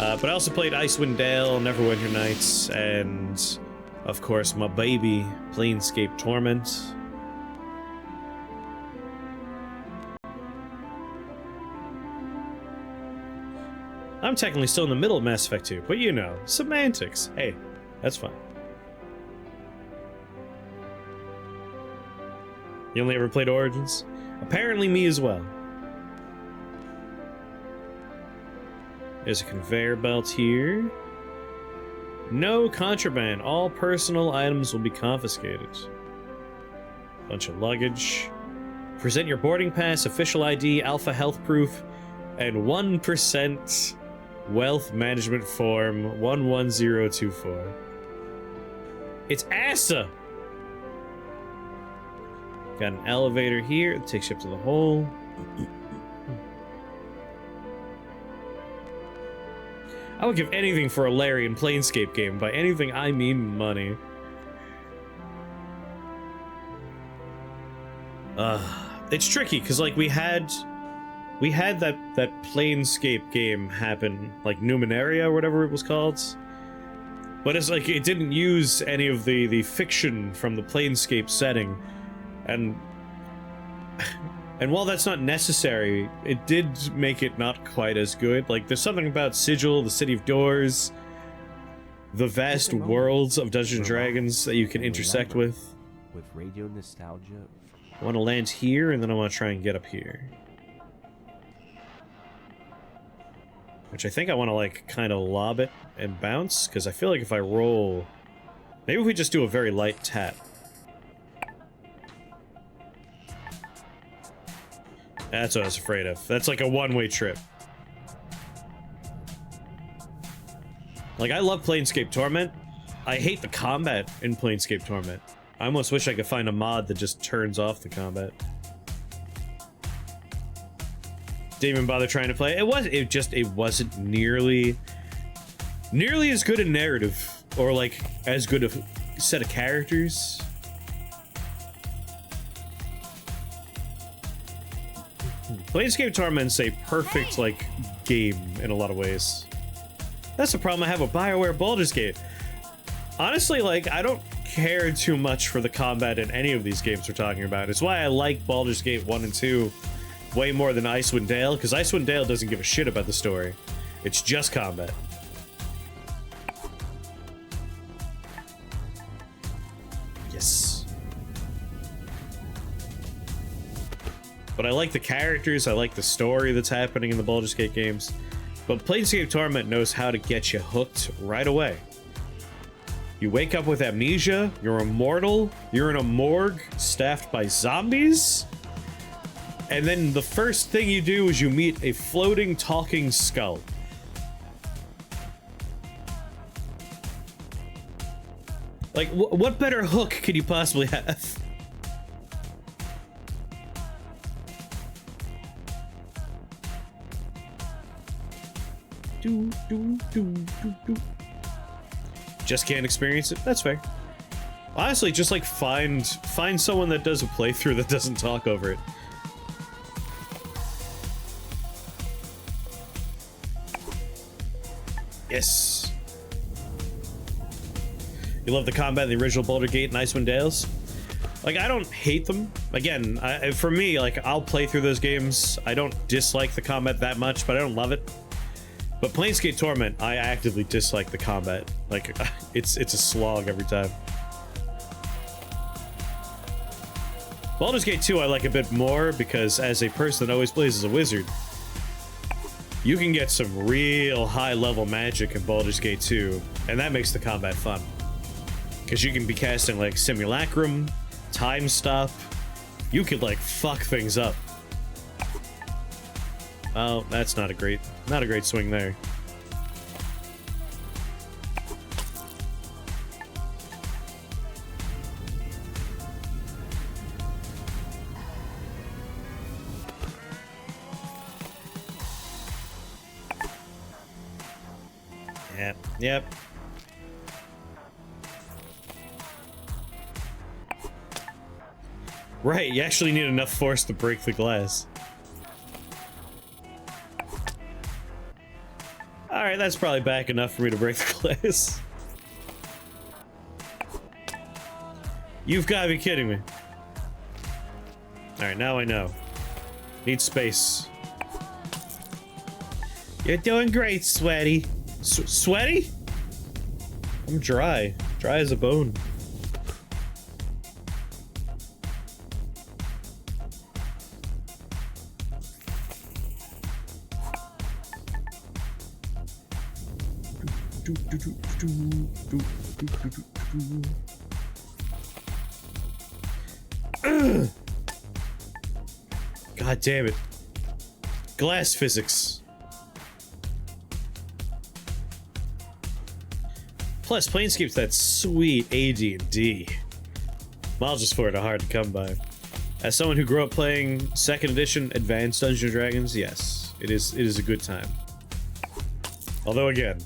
But I also played Icewind Dale, Neverwinter Nights, and, of course, my baby, Planescape Torment. I'm technically still in the middle of Mass Effect 2, but you know, semantics. Hey, that's fine. You only ever played Origins? Apparently me as well. There's a conveyor belt here. No contraband. All personal items will be confiscated. Bunch of luggage. Present your boarding pass, official ID, alpha health proof, and 1% wealth management form 11024. It's ASA! Got an elevator here that takes you up to the hole. I would give anything for a Larian Planescape game. By anything, I mean money. It's tricky, because, like, we had that Planescape game happen, like Numenaria or whatever it was called. But it's like, it didn't use any of the fiction from the Planescape setting. And while that's not necessary, it did make it not quite as good. Like, there's something about Sigil, the City of Doors, the vast worlds of Dungeons & Dragons that you can intersect with. With radio nostalgia. I want to land here, and then I want to try and get up here. Which I think I want to, like, kind of lob it and bounce, because I feel like if I roll... Maybe if we just do a very light tap. That's what I was afraid of. That's like a one-way trip. Like, I love Planescape Torment. I hate the combat in Planescape Torment. I almost wish I could find a mod that just turns off the combat. Didn't even bother trying to play. It wasn't nearly as good a narrative, or like as good a set of characters. Planescape Torment's a perfect, like, game in a lot of ways. That's the problem I have with BioWare Baldur's Gate. Honestly, like, I don't care too much for the combat in any of these games we're talking about. It's why I like Baldur's Gate 1 and 2 way more than Icewind Dale, because Icewind Dale doesn't give a shit about the story. It's just combat. Yes. But I like the characters, I like the story that's happening in the Baldur's Gate games. But Planescape Torment knows how to get you hooked right away. You wake up with amnesia, you're immortal, you're in a morgue staffed by zombies, and then the first thing you do is you meet a floating, talking skull. Like, what better hook could you possibly have? Just can't experience it? That's fair. Honestly, just like find someone that does a playthrough that doesn't talk over it. Yes. You love the combat in the original Baldur's Gate and Icewind Dales? Like, I don't hate them. Again, for me, like, I'll play through those games. I don't dislike the combat that much, but I don't love it. But Planescape Torment, I actively dislike the combat. Like, it's a slog every time. Baldur's Gate 2 I like a bit more, because as a person that always plays as a wizard, you can get some real high-level magic in Baldur's Gate 2, and that makes the combat fun. Because you can be casting, like, Simulacrum, Time Stop. You could, like, fuck things up. Oh, that's not a great swing there. Yep. Right, you actually need enough force to break the glass. Alright, that's probably back enough for me to break the glass. You've got to be kidding me. Alright, now I know. Need space. You're doing great, Sweaty. Sweaty? I'm dry. Dry as a bone. God damn it. Glass physics. Plus, Planescape's that sweet AD&D. Miles for it are hard to come by. As someone who grew up playing 2nd edition Advanced Dungeons & Dragons, yes, it is a good time. Although again,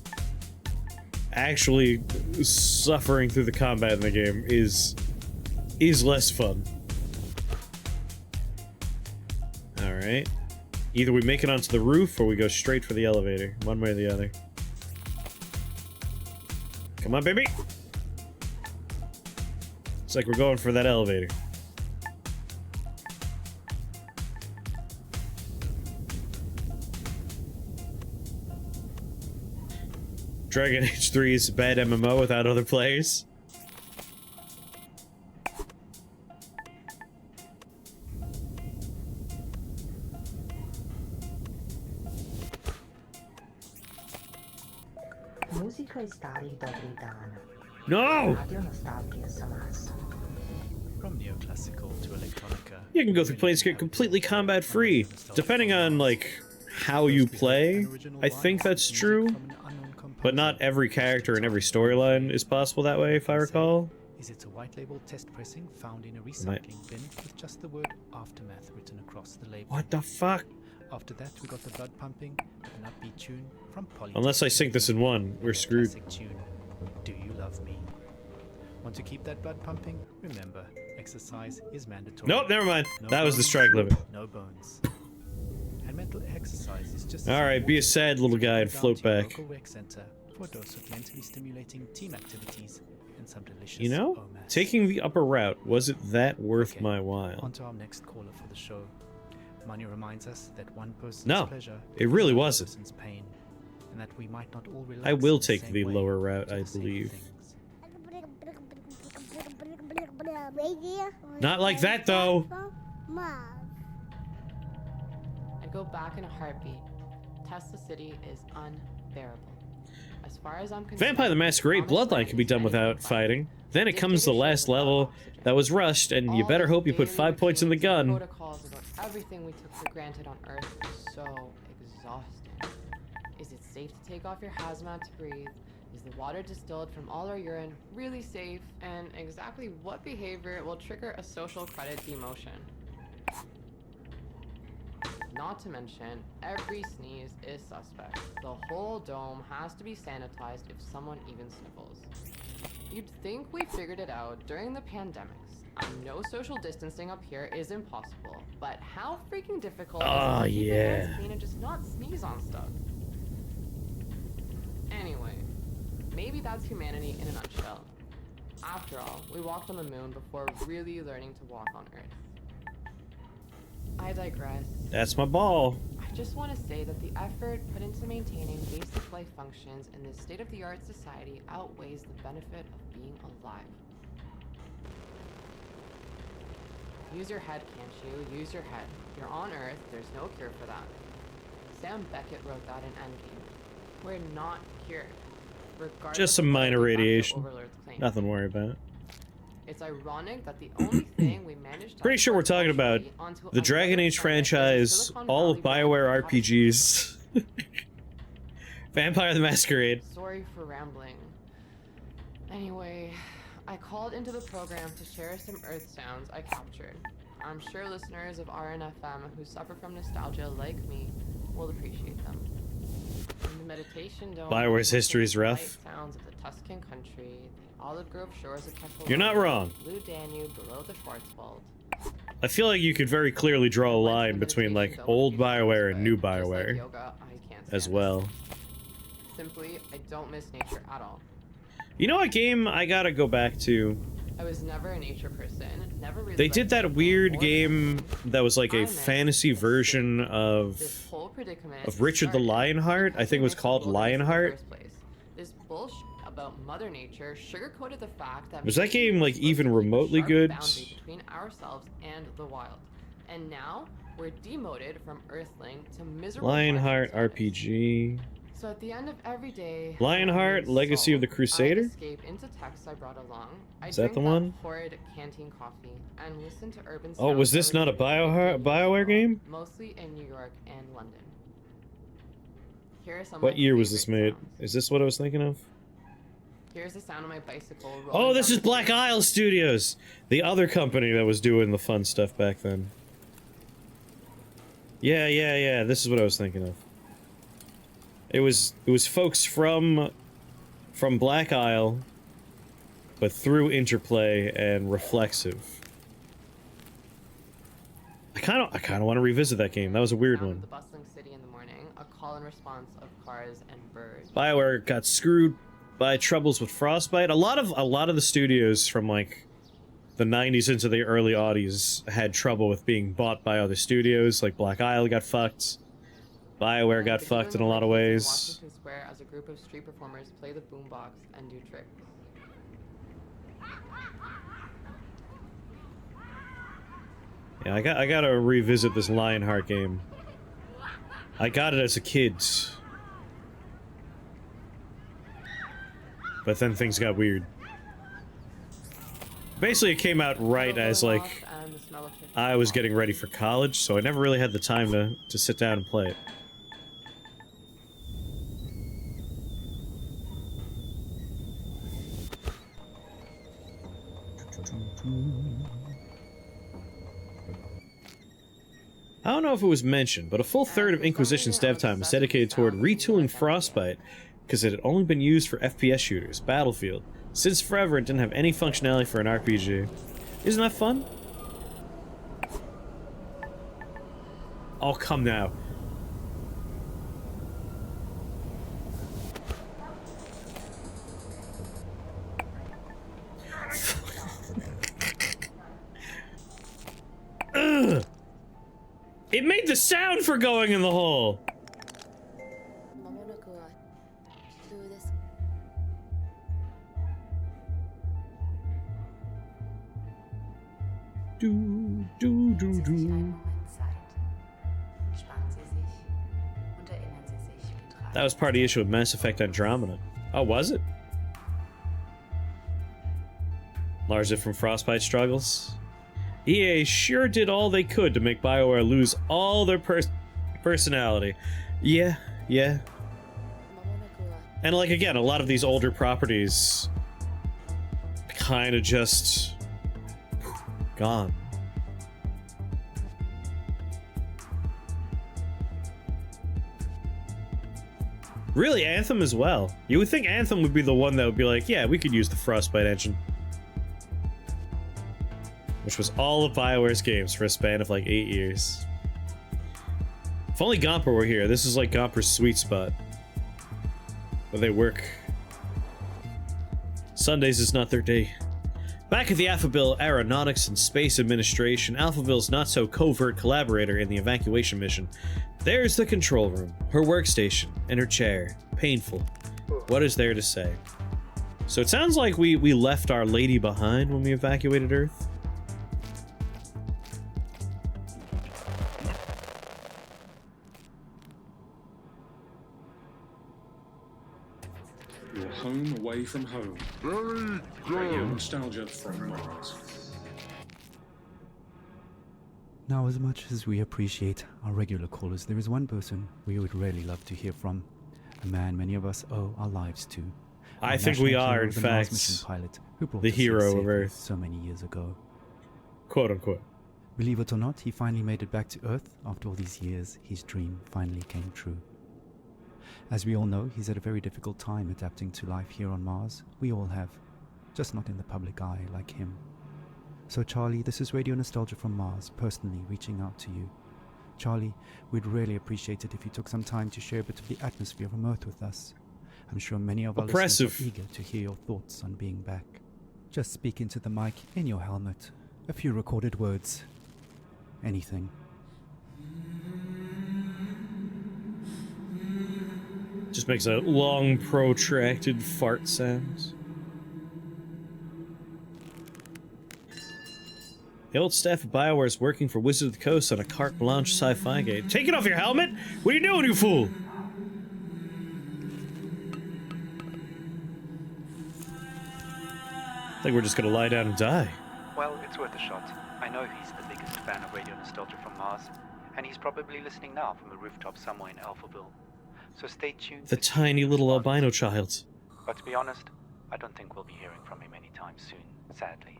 actually suffering through the combat in the game is less fun. Alright. Either we make it onto the roof or we go straight for the elevator. One way or the other. Come on, baby! It's like we're going for that elevator. Dragon Age 3 is a bad MMO without other players. Musica e stari da gridana. No! Radio nostalgia sa massa. From neoclassical to electronica. You can go through Planescape completely combat free, depending on like how you play. I think that's true, but not every character and every storyline is possible that way, if I recall. Is it a white label test pressing found in a recycling bin with just the word aftermath written across the label? What the fuck? After that, we got the blood pumping, an upbeat tune from Poly. Unless I sync this in one, we're screwed. Classic tune, Do You Love Me? Want to keep that blood pumping? Remember, exercise is mandatory. Nope, never mind. No That was the bones, strike limit. No bones. And mental exercise is just Alright, be a sad little guy and float back. Local rec center for a dose of mentally stimulating team activities and some delicious You know, OMAS. taking the upper route, was it that worth Okay, my while? On to our next caller for the show. Money reminds us that one person's No, pleasure it really is another wasn't. person's pain, and that we might not all relax I will in the take same the way lower route, to I the same believe. things. Not like that, though! I'd go back in a heartbeat. Tesla City is unbearable. As far as I'm concerned, Vampire the Masquerade Bloodline can be done without fighting. Then it comes to the last level that was rushed, and you better hope you put 5 points in the gun. Protocols about everything we took for granted on Earth is so exhausting. Is it safe to take off your hazmat to breathe? Is the water distilled from all our urine really safe? And exactly what behavior will trigger a social credit demotion? Not to mention, every sneeze is suspect. The whole dome has to be sanitized if someone even sniffles. You'd think we figured it out during the pandemics. I know social distancing up here is impossible, but how freaking difficult is it to keep your hands clean and just not sneeze on stuff? Anyway, maybe that's humanity in a nutshell. After all, we walked on the moon before really learning to walk on Earth. I digress. That's my ball. I just want to say that the effort put into maintaining basic life functions in this state-of-the-art society outweighs the benefit of being alive. Use your head, can't you? Use your head. You're on Earth, there's no cure for that. Sam Beckett wrote that in Endgame. We're not cured. Regardless Just some of what minor the Factor radiation. Overlords claim. Nothing to worry about. It's ironic that the only thing we managed to Pretty sure we're talking about onto the Dragon Age franchise, all of BioWare RPGs, Vampire the Masquerade. Sorry for rambling. Anyway, I called into the program to share some Earth sounds I captured. I'm sure listeners of RNFM who suffer from nostalgia like me will appreciate them. In the meditation dome, BioWare's history is rough. light sounds of the Tuscan country, the olive grove shores of Pennsylvania, You're not wrong. Blue Danube below the Schwarzwald. I feel like you could very clearly draw a line between like old BioWare and new BioWare Yoga, I can't as stand well. it. Simply, I don't miss nature at all. You know what game I gotta go back to? I was never a nature person, never really They liked did that hiking weird or game camping. that was like I a miss fantasy this version of whole predicament Richard the started Lionheart. I because think it we was mixed called the wilderness in the Lionheart. first place. This bullshit about Mother Nature sugarcoated the fact that Was that maybe game, like, we're supposed even to keep a remotely sharp good? boundary between ourselves and the wild. And now we're demoted from Earthling to miserable Lionheart farming status. RPG. So at the end of every day, Lionheart, I would Legacy of the solve. Crusader? I'd escape into texts I brought along. I'd Is that drink the one? horrid canteen coffee and listen to urban Oh, was sounds this that not a recorded 50 years BioWare ago, game? mostly in New York and London. Here are some of What my year was this favorite made? sounds. Is this what I was thinking of? Here's the sound of my bicycle rolling Oh, this down is the Black street. Isle Studios! The other company that was doing the fun stuff back then. Yeah, this is what I was thinking of. It was folks from Black Isle, but through Interplay and Reflexive. I kind of want to revisit that game. That was a weird Sound of one. the bustling city in the morning, a call and response of cars and birds. BioWare got screwed by troubles with Frostbite. A lot of the studios from like the 90s into the early aughties had trouble with being bought by other studios. Like Black Isle got fucked. BioWare got The fucked in a human lot of lives in ways. Washington Square as a group of street performers play the boombox and do tricks. Yeah, I gotta revisit this Lionheart game. I got it as a kid. But then things got weird. Basically, it came out right as, Going like, off and the smell of chicken I was salt. getting ready for college, so I never really had the time to sit down and play it. I don't know if it was mentioned, but a full third of Inquisition's dev time is dedicated toward retooling Frostbite, because it had only been used for FPS shooters, Battlefield. Since forever, it didn't have any functionality for an RPG. Isn't that fun? Oh, come now. Ugh. It made the sound for going in the hole. まもなくは地球です Nehmen Sie sich einen Moment Zeit. Entspannen Sie sich und erinnern Sie sich, wie drei That was part of the issue with Mass Effect Andromeda. Oh, was it? Largely from Frostbite struggles. EA sure did all they could to make BioWare lose all their personality. Yeah. まもなくは And like again, a lot of these older properties kind of just gone. Really, Anthem as well. You would think Anthem would be the one that would be like, yeah, we could use the Frostbite engine. Which was all of BioWare's games for a span of like 8 years. If only Gomper were here. This is like Gomper's sweet spot. Where they work. Sundays is not their day. Back at the Alphaville Aeronautics and Space Administration, Alphaville's not-so-covert collaborator in the evacuation mission. There's the control room, her workstation, and her chair. Painful. What is there to say? So it sounds like we left our lady behind when we evacuated Earth. Your home away from home. Radio nostalgia from Mars. Now, as much as we appreciate our regular callers, there is one person we would really love to hear from. A man many of us owe our lives to. I Our think we national are, hero, in the Mars fact, mission pilot who brought the us here hero of safely Earth. so many years ago. Quote unquote. Believe it or not, he finally made it back to Earth. After all these years, his dream finally came true. As we all know, he's had a very difficult time adapting to life here on Mars. We all have, just not in the public eye like him. So Charlie, this is Radio Nostalgia from Mars, personally reaching out to you. Charlie, we'd really appreciate it if you took some time to share a bit of the atmosphere from Earth with us. I'm sure many of our Oppressive. listeners are eager to hear your thoughts on being back. Just speak into the mic in your helmet. A few recorded words. Anything. Just makes a long, protracted fart sound. The old staff of BioWare is working for Wizard of the Coast on a carte blanche sci-fi game. Take it off your helmet! What are you doing, you fool? I think we're just gonna lie down and die. Well, it's worth a shot. I know he's the biggest fan of Radio Nostalgia from Mars, and he's probably listening now from a rooftop somewhere in Alphaville. So stay tuned. The tiny little albino child. But to be honest, I don't think we'll be hearing from him anytime soon, sadly.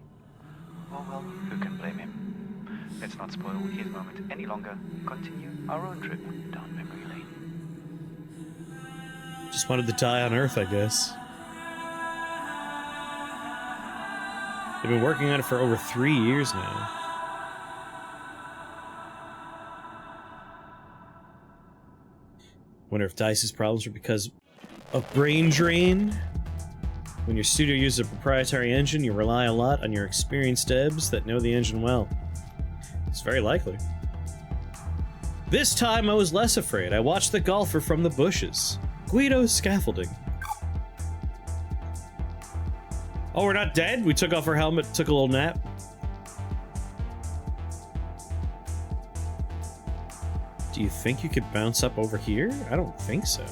Oh well, who can blame him? Let's not spoil his moment any longer. Continue our own trip down memory lane. Just wanted to die on Earth, I guess. They've been working on it for over 3 years now. Wonder if DICE's problems are because of brain drain? When your studio uses a proprietary engine, you rely a lot on your experienced devs that know the engine well. It's very likely. This time I was less afraid. I watched the golfer from the bushes. Guido's scaffolding. Oh, we're not dead? We took off our helmet, took a little nap. Do you think you could bounce up over here? I don't think so.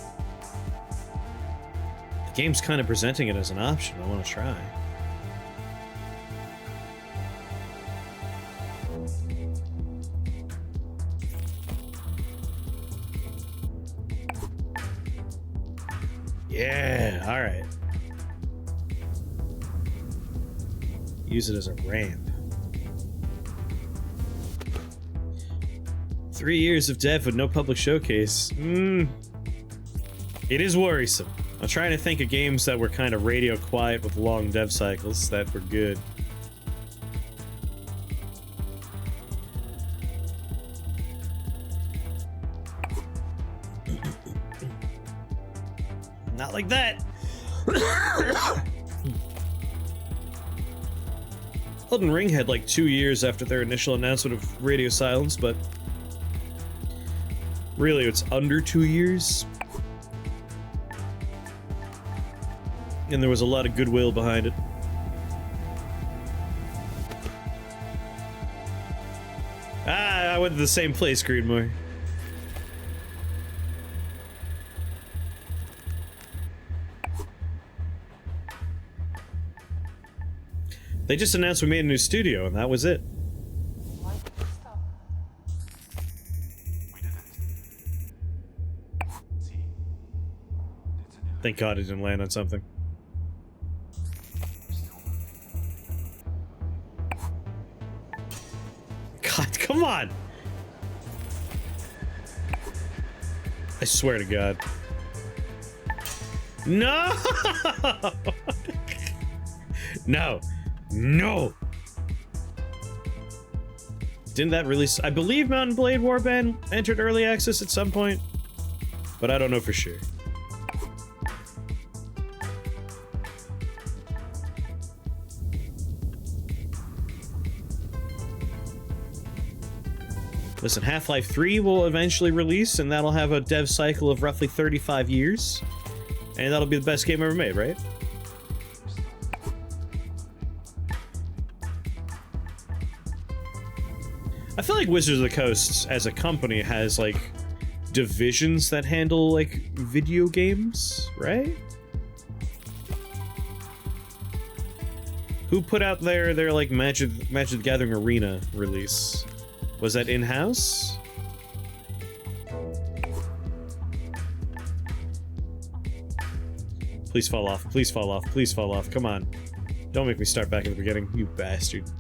The game's kind of presenting it as an option. I want to try. Yeah, alright. Use it as a ramp. 3 years of dev with no public showcase. It is worrisome. I'm trying to think of games that were kind of radio quiet with long dev cycles that were good. Not like that. Elden Ring had like 2 years after their initial announcement of radio silence, but really it's under 2 years. And there was a lot of goodwill behind it. Ah, I went to the same place, Greenmore. They just announced we made a new studio, and that was it. Thank God it didn't land on something. God, come on! I swear to God. No! No! No! Didn't that release? I believe Mountain Blade Warband entered early access at some point, but I don't know for sure. Listen, Half-Life 3 will eventually release, and that'll have a dev cycle of roughly 35 years. And that'll be the best game ever made, right? I feel like Wizards of the Coast, as a company, has, like, divisions that handle, like, video games, right? Who put out their like, Magic the Gathering Arena release? Was that in-house? Please fall off, please fall off, please fall off, come on. Don't make me start back at the beginning, you bastard.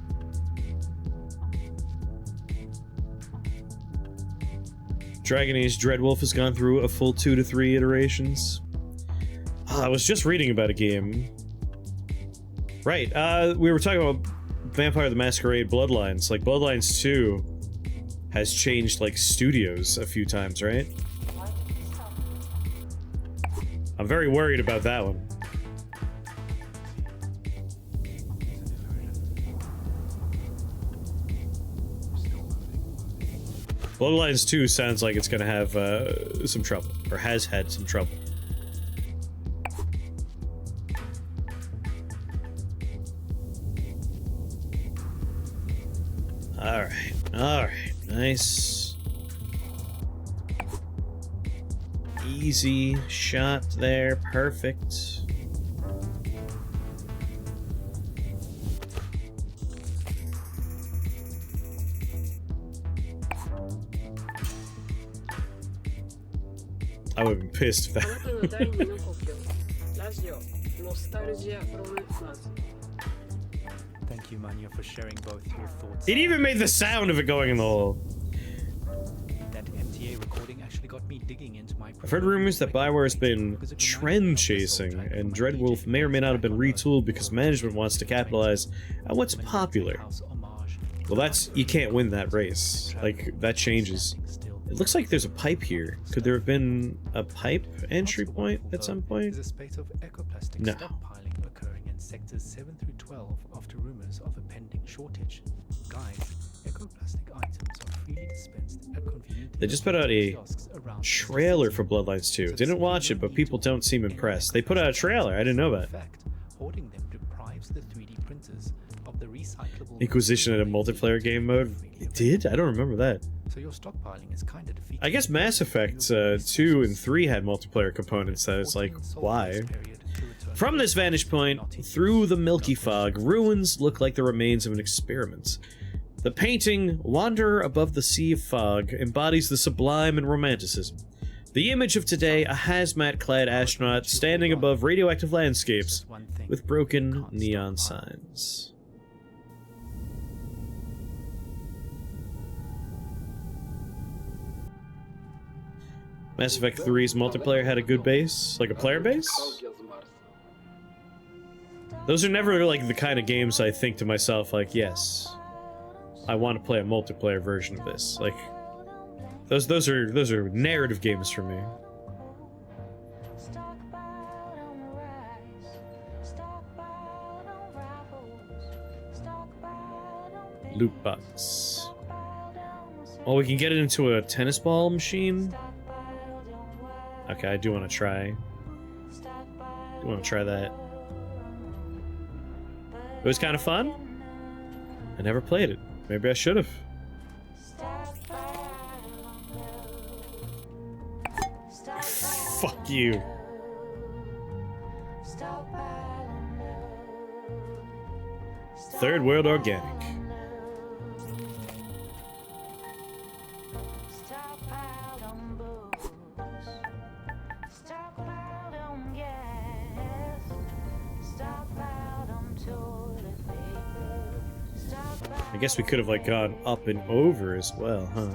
Dragon Age Dreadwolf has gone through a full 2 to 3 iterations. I was just reading about a game. Right, we were talking about Vampire the Masquerade Bloodlines. Like, Bloodlines 2 has changed, like, studios a few times, right? I'm very worried about that one. Bloodlines 2 sounds like it's gonna have some trouble, or has had some trouble. Alright, nice. Easy shot there, perfect. I would have been pissed if that. Thank you, Manya, for sharing both your thoughts. It even made the sound of it going in the hole. That MTA recording actually got me digging into my. I've heard rumors that Bioware has been trend chasing, and Dreadwolf may or may not have been retooled because management wants to capitalize on what's popular. Well, that's, you can't win that race. Like, that changes. It looks like there's a pipe here. Could there have been a pipe entry point at some point? There's a spate of ecoplastic No. stockpiling occurring in sectors 7 through 12 after rumors of a pending shortage. Guys, ecoplastic items are freely dispensed at convenient. They just put out a trailer for Bloodlines 2. Didn't watch it, but people don't seem impressed. They put out a trailer. I didn't know that. In fact, hoarding them deprives the 3D printers of the recyclable Inquisition had a multiplayer game mode? It did? I don't remember that. So your stockpiling is kind of defeated. I guess Mass Effect 2 and 3 had multiplayer components, so it's like, why? From this vantage point, through the milky fog, ruins look like the remains of an experiment. The painting, Wanderer Above the Sea of Fog, embodies the sublime and romanticism. The image of today, a hazmat-clad astronaut standing above radioactive landscapes with broken neon signs. Mass Effect 3's multiplayer had a good base? Like a player base? Those are never like the kind of games I think to myself like, yes, I want to play a multiplayer version of this. Like, those are narrative games for me. Loot box. Oh, we can get it into a tennis ball machine? Okay, I do want to try. I want to try that. It was kind of fun. I never played it. Maybe I should have. Fuck you. Third World Organic. I guess we could have like gone up and over as well, huh?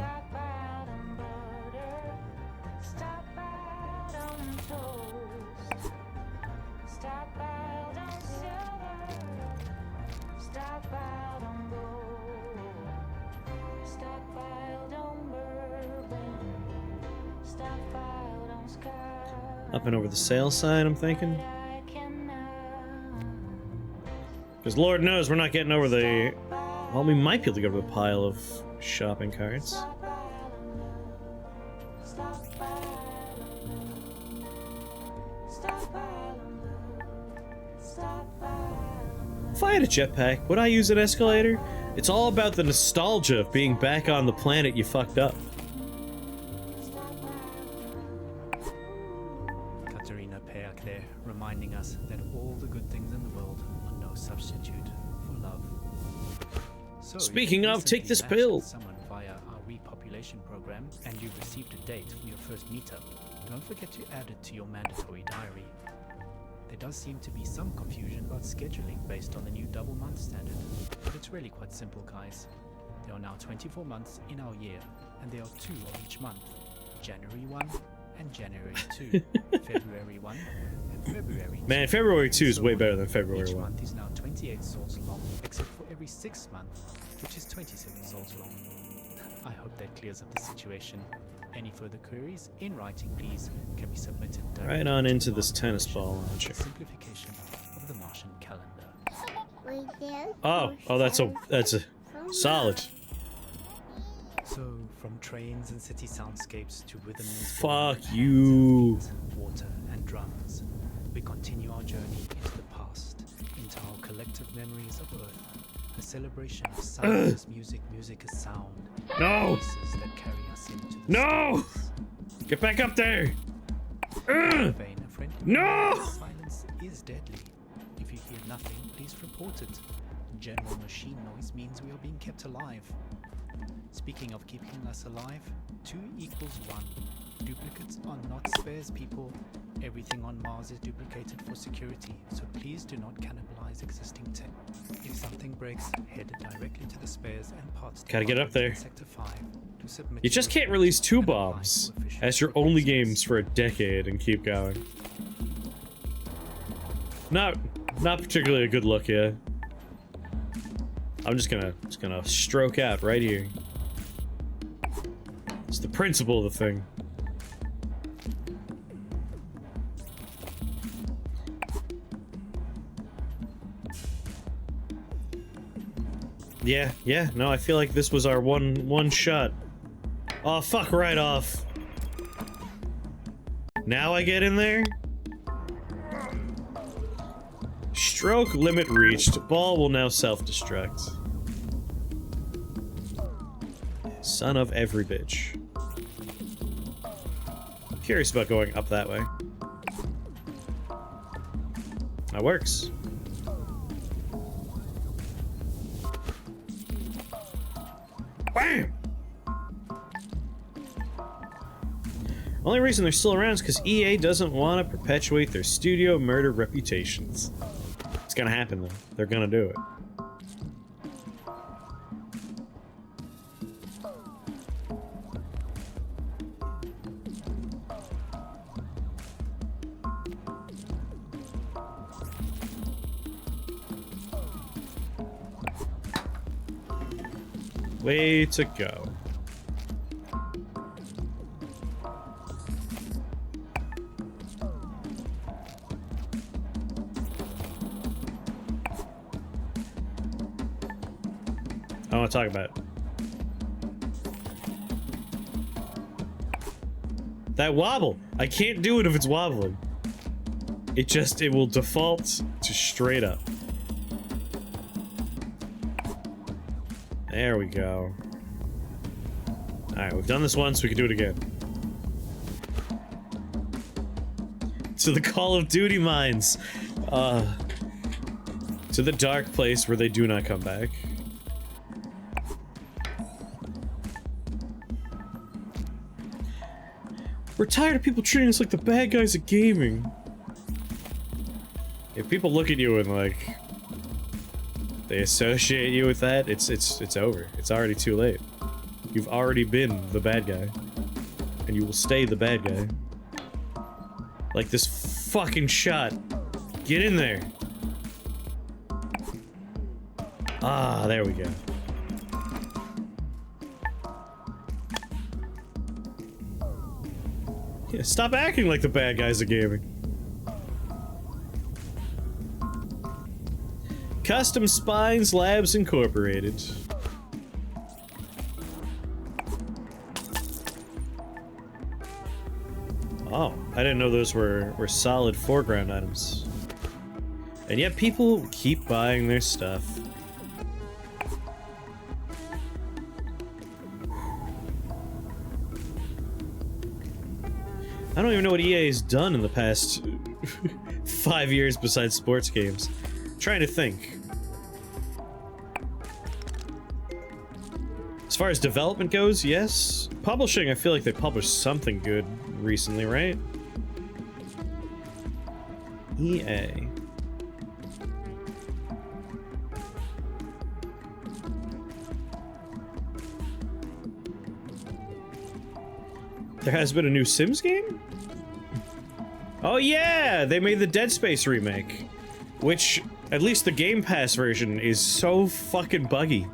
Up and over the sale sign, I'm thinking. Because Lord knows we're not getting over the... Well, we might be able to go to the pile of shopping carts. If I had a jetpack, would I use an escalator? It's all about the nostalgia of being back on the planet you fucked up. Katarina Peak there, reminding us that all the good things in the world are no substitute for love. So, Speaking of, take this matched pill. with someone via our repopulation program, and you've received a date for your first meetup. Don't forget to add it to your mandatory diary. There does seem to be some confusion about scheduling based on the new double month standard, but it's really quite simple, guys. There are now 24 months in our year, and there are 2 of each month. January 1 and January 2. February 1 and February 2. Man, February 2 is way better than February Each 1. month is now 28 sols long, except for every 6th month, which is 27 sols long. I hope that clears up the situation. Any further queries, in writing please, can be submitted directly Right on to into the this Mars tennis Commission. ball launcher. Simplification of the Martian calendar. Oh, that's a solid. So, from trains and city soundscapes to rhythms, Fuck you. water and drums, we continue our journey into the past, into our collective memories of Earth. A celebration of sound as music, music as sound. No. Voices that carry us into the No! stars. Get back up there! Vein, a friendly No! reminder that silence is deadly. If you hear nothing, please report it. General machine noise means we are being kept alive. Speaking of keeping us alive, 2 equals 1. Duplicates are not spares, people. Everything on Mars is duplicated for security, so please do not cannibalize existing tech. If something breaks, head directly to the spares and parts Gotta get up there. department in Sector 5 to submit You just your can't release 2 and apply bombs to official as your only process. games for a decade and keep going. Not particularly a good look, yeah. I'm just gonna stroke out right here. It's the principle of the thing. Yeah, no, I feel like this was our one shot. Oh, fuck right off. Now I get in there? Stroke limit reached. Ball will now self-destruct. Son of every bitch. Curious about going up that way. That works. Bam! Only reason they're still around is because EA doesn't want to perpetuate their studio murder reputations. It's gonna happen though. They're gonna do it. Way to go. I want to talk about it. That wobble! I can't do it if it's wobbling. It will default to straight up. There we go. Alright, we've done this once, we can do it again. To the Call of Duty mines! To the dark place where they do not come back. We're tired of people treating us like the bad guys at gaming. If people look at you and like they associate you with that, it's over. It's already too late. You've already been the bad guy. And you will stay the bad guy. Like this fucking shot. Get in there. Ah, there we go. Yeah, stop acting like the bad guys at gaming. Custom Spines Labs Incorporated. Oh, I didn't know those were solid foreground items. And yet people keep buying their stuff. I don't even know what EA has done in the past 5 years besides sports games. I'm trying to think. As far as development goes, yes. Publishing, I feel like they published something good recently, right? EA. There has been a new Sims game? Oh yeah! They made the Dead Space remake. Which, at least the Game Pass version, is so fucking buggy.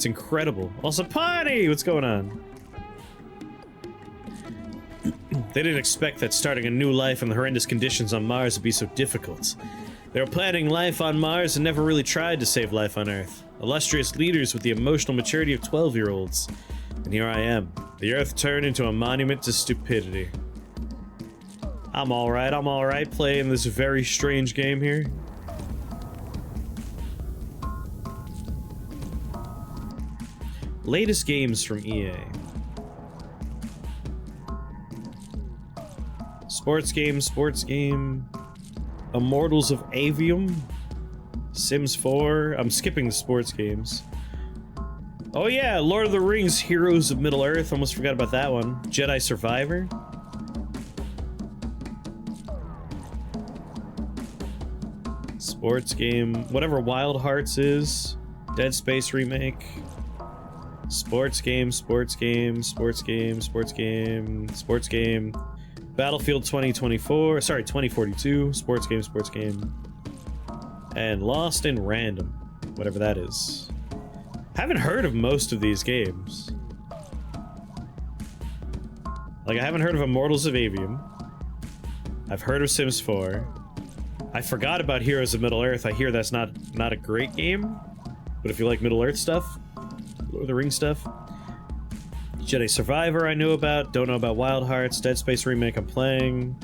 It's incredible. Also, Potty! What's going on? They didn't expect that starting a new life in the horrendous conditions on Mars would be so difficult. They were planning life on Mars and never really tried to save life on Earth. Illustrious leaders with the emotional maturity of 12-year-olds. And here I am. The Earth turned into a monument to stupidity. I'm alright playing this very strange game here. Latest games from EA. Sports game. Immortals of Avium. Sims 4. I'm skipping the sports games. Oh yeah, Lord of the Rings, Heroes of Middle-earth. Almost forgot about that one. Jedi Survivor. Sports game. Whatever Wild Hearts is. Dead Space remake. Sports game. Battlefield 2024. Sorry, 2042. Sports game. And Lost in Random. Whatever that is. Haven't heard of most of these games. Like, I haven't heard of Immortals of Avium. I've heard of Sims 4. I forgot about Heroes of Middle-earth. I hear that's not a great game. But if you like Middle-earth stuff, Lord of the Rings stuff. Jedi Survivor I know about. Don't know about Wild Hearts. Dead Space remake I'm playing.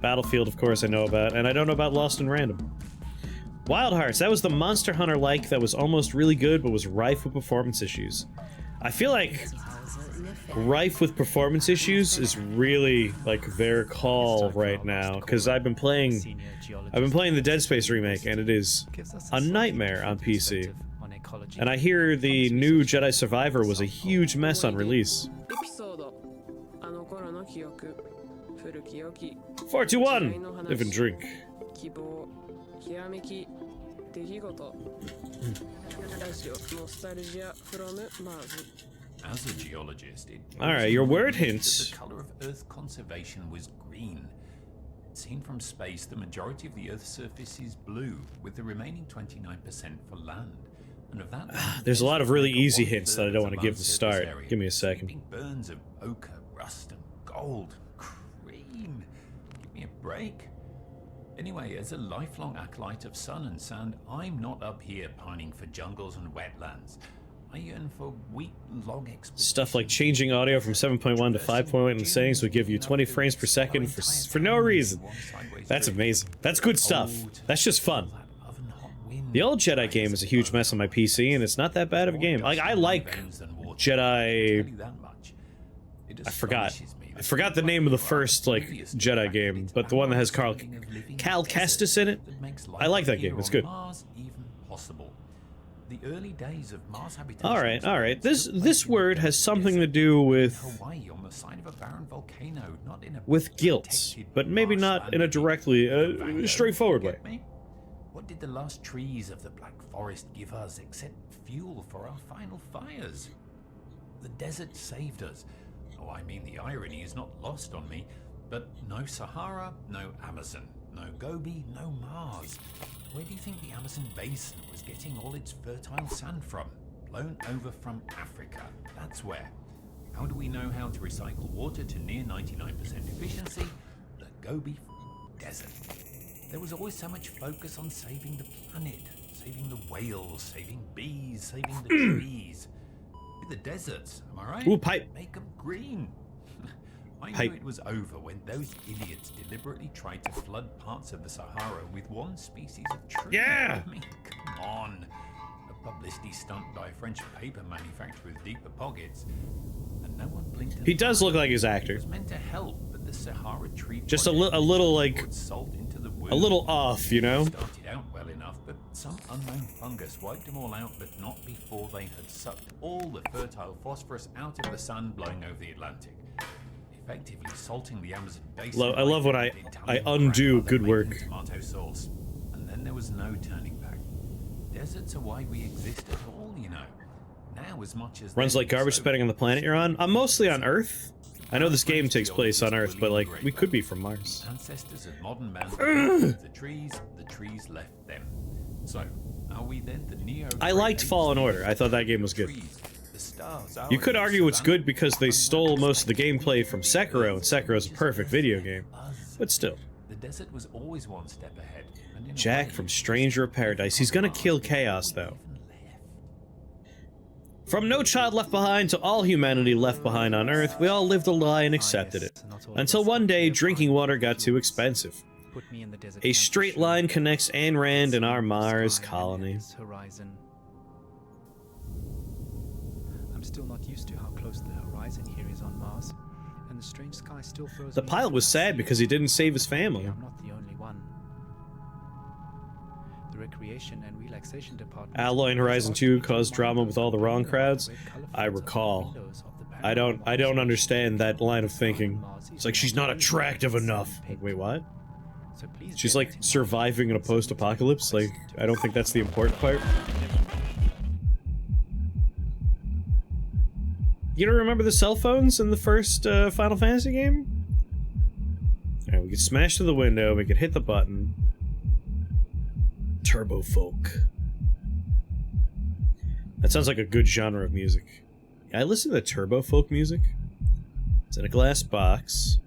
Battlefield, of course, I know about. And I don't know about Lost in Random. Wild Hearts, that was the Monster Hunter-like that was almost really good, but was rife with performance issues. I feel like rife with performance issues is really, like, their call right now. Because I've been playing the Dead Space remake, and it is a nightmare on PC. And I hear the new Jedi Survivor was a huge mess on release. 421! Live and drink. As a geologist, Alright, your word hints. The color of Earth conservation was green. Seen from space, the majority of the Earth's surface is blue, with the remaining 29% for land. And of that, there's a lot of really easy hints that I don't want to give to start. Give me a second. Sweeping burns of ochre, rust, and gold. Cream. Give me a break. Anyway, as a lifelong acolyte of sun and sand, I'm not up here pining for jungles and wetlands. I yearn for week-long expeditions. Stuff like changing audio from 7.1 to 5.1 in the settings would give you 20 frames per second for no reason. That's amazing. That's good stuff. That's just fun. The old Jedi game is a huge mess on my PC, and it's not that bad of a game. Like, I like Jedi... I forgot the name of the first, like, Jedi game, but the one that has Cal Kestis in it. I like that game. It's good. Alright. This word has something to do with guilt, but maybe not in a directly straightforward way. What did the last trees of the Black Forest give us except fuel for our final fires? The desert saved us. Oh, I mean, the irony is not lost on me, but no Sahara, no Amazon, no Gobi, no Mars. Where do you think the Amazon basin was getting all its fertile sand from? Blown over from Africa. That's where. How do we know how to recycle water to near 99% efficiency? The Gobi Desert. There was always so much focus on saving the planet, saving the whales, saving bees, saving the trees. With the deserts, am I right? Ooh, pipe. Make them green. I knew it was over when those idiots deliberately tried to flood parts of the Sahara with one species of tree. Yeah! I mean, come on. A publicity stunt by a French paper manufacturer with deeper pockets. And no one blinked at He does look like his actor. It was meant to help, but the Sahara tree just a little like salt into the wound. a little off, you know. Started out well enough, but some unknown fungus wiped them all out, but not before they had sucked all the fertile phosphorus out of the sun blowing over the Atlantic, effectively salting the Amazon basin. I love when I undo good work. Tomato sauce, and then there was no turning back. Deserts are why we exist at all, you know. Now as much as Runs like garbage spitting on the planet you're on. I'm mostly on Earth. I know this game takes place on Earth, but like we could be from Mars. Ancestors of modern man the trees left them. So, Are we then the Neo? I liked Fallen Order. I thought that game was good. You could argue it's good because they stole most of the gameplay from Sekiro, and Sekiro's a perfect video game. But still. The desert was always one step ahead. Jack from Stranger of Paradise. He's gonna kill Chaos, though. From no child left behind to all humanity left behind on Earth, we all lived a lie and accepted it. Until one day, drinking water got too expensive. A straight line connects Ayn Rand and our Mars colony. I'm still not used to how close the horizon here is on Mars, and the strange sky still throws. The pilot was sad because he didn't save his family. I'm not the only one. The recreation and relaxation department. Alloy in Horizon 2 caused drama with all the wrong crowds. I recall. I don't understand that line of thinking. It's like she's not attractive enough. Like, wait, what? She's like surviving in a post-apocalypse. Like, I don't think that's the important part. You don't remember the cell phones in the first Final Fantasy game? Alright, we could smash through the window, we could hit the button. Turbo folk. That sounds like a good genre of music. Yeah, I listen to turbo folk music. It's in a glass box.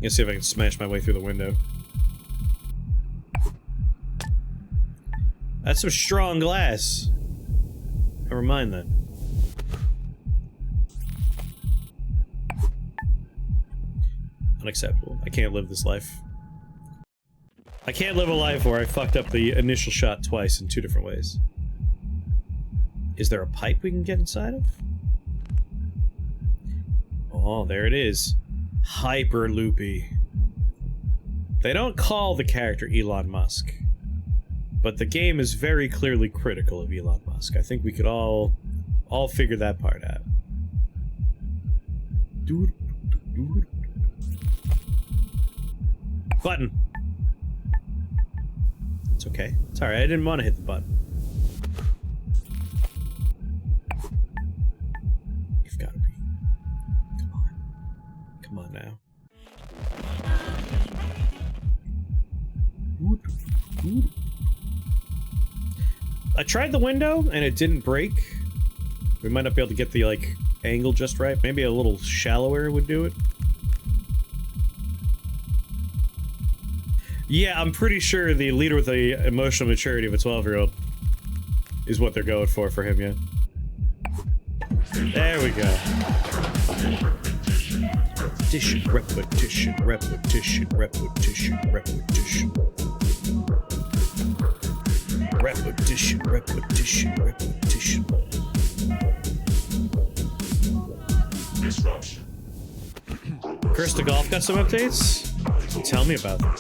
Let's see if I can smash my way through the window. That's some strong glass. Never mind that. Unacceptable. I can't live this life. I can't live a life where I fucked up the initial shot twice in 2 different ways. Is there a pipe we can get inside of? Oh, there it is. Hyper loopy. They don't call the character Elon Musk, but the game is very clearly critical of Elon Musk. I think we could all figure that part out. Button. It's okay. It's alright, I didn't want to hit the button. You've got to be. Come on. Come on now. I tried the window and it didn't break. We might not be able to get the, like, angle just right. Maybe a little shallower would do it. Yeah, I'm pretty sure the leader with the emotional maturity of a 12-year-old is what they're going for him, yeah. There we go. Repetition, repetition, repetition, repetition, repetition. Repetition, repetition, repetition. Curse to Golf got some updates? Tell me about them.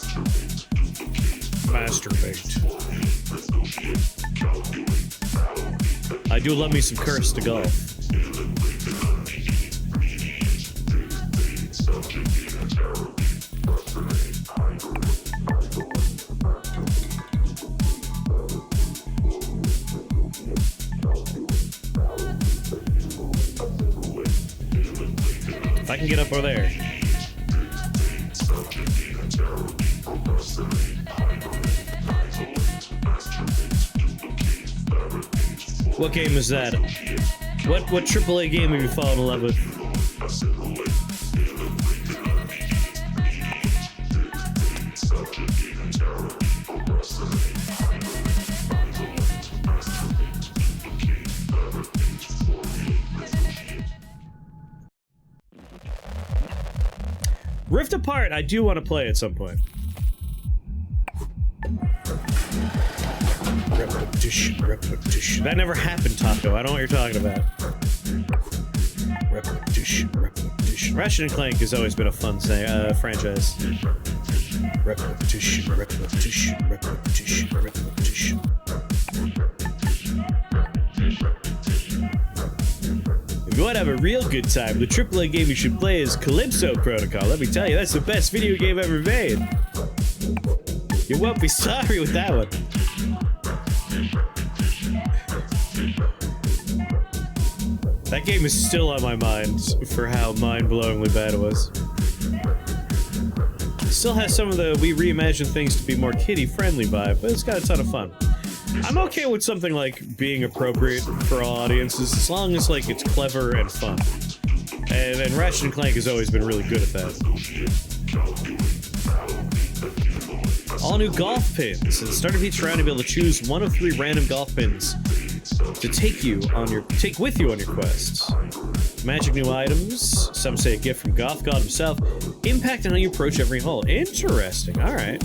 Masturbate. I do love me some Curse to Golf. If I can get up over there. What game is that? What AAA game have you fallen in love with? Rift Apart, I do want to play at some point. Repetition, repetition. That never happened, Taco. I don't know what you're talking about. Repetition, repetition. Ratchet & Clank has always been a fun franchise. Repetition, repetition, repetition, repetition. If you want to have a real good time, the AAA game you should play is Calypso Protocol. Let me tell you, that's the best video game ever made. You won't be sorry with that one. That game is still on my mind for how mind-blowingly bad it was. Still has some of the we reimagine things to be more kiddie-friendly vibe, but it's got a ton of fun. I'm okay with something like being appropriate for all audiences, as long as like it's clever and fun. And Ratchet & Clank has always been really good at that. All new golf pins. At the start of each round, you'll be able to choose one of 3 random golf pins to take with you on your quests. Magic new items, some say a gift from Golf God himself, impact on how you approach every hole. Interesting, alright.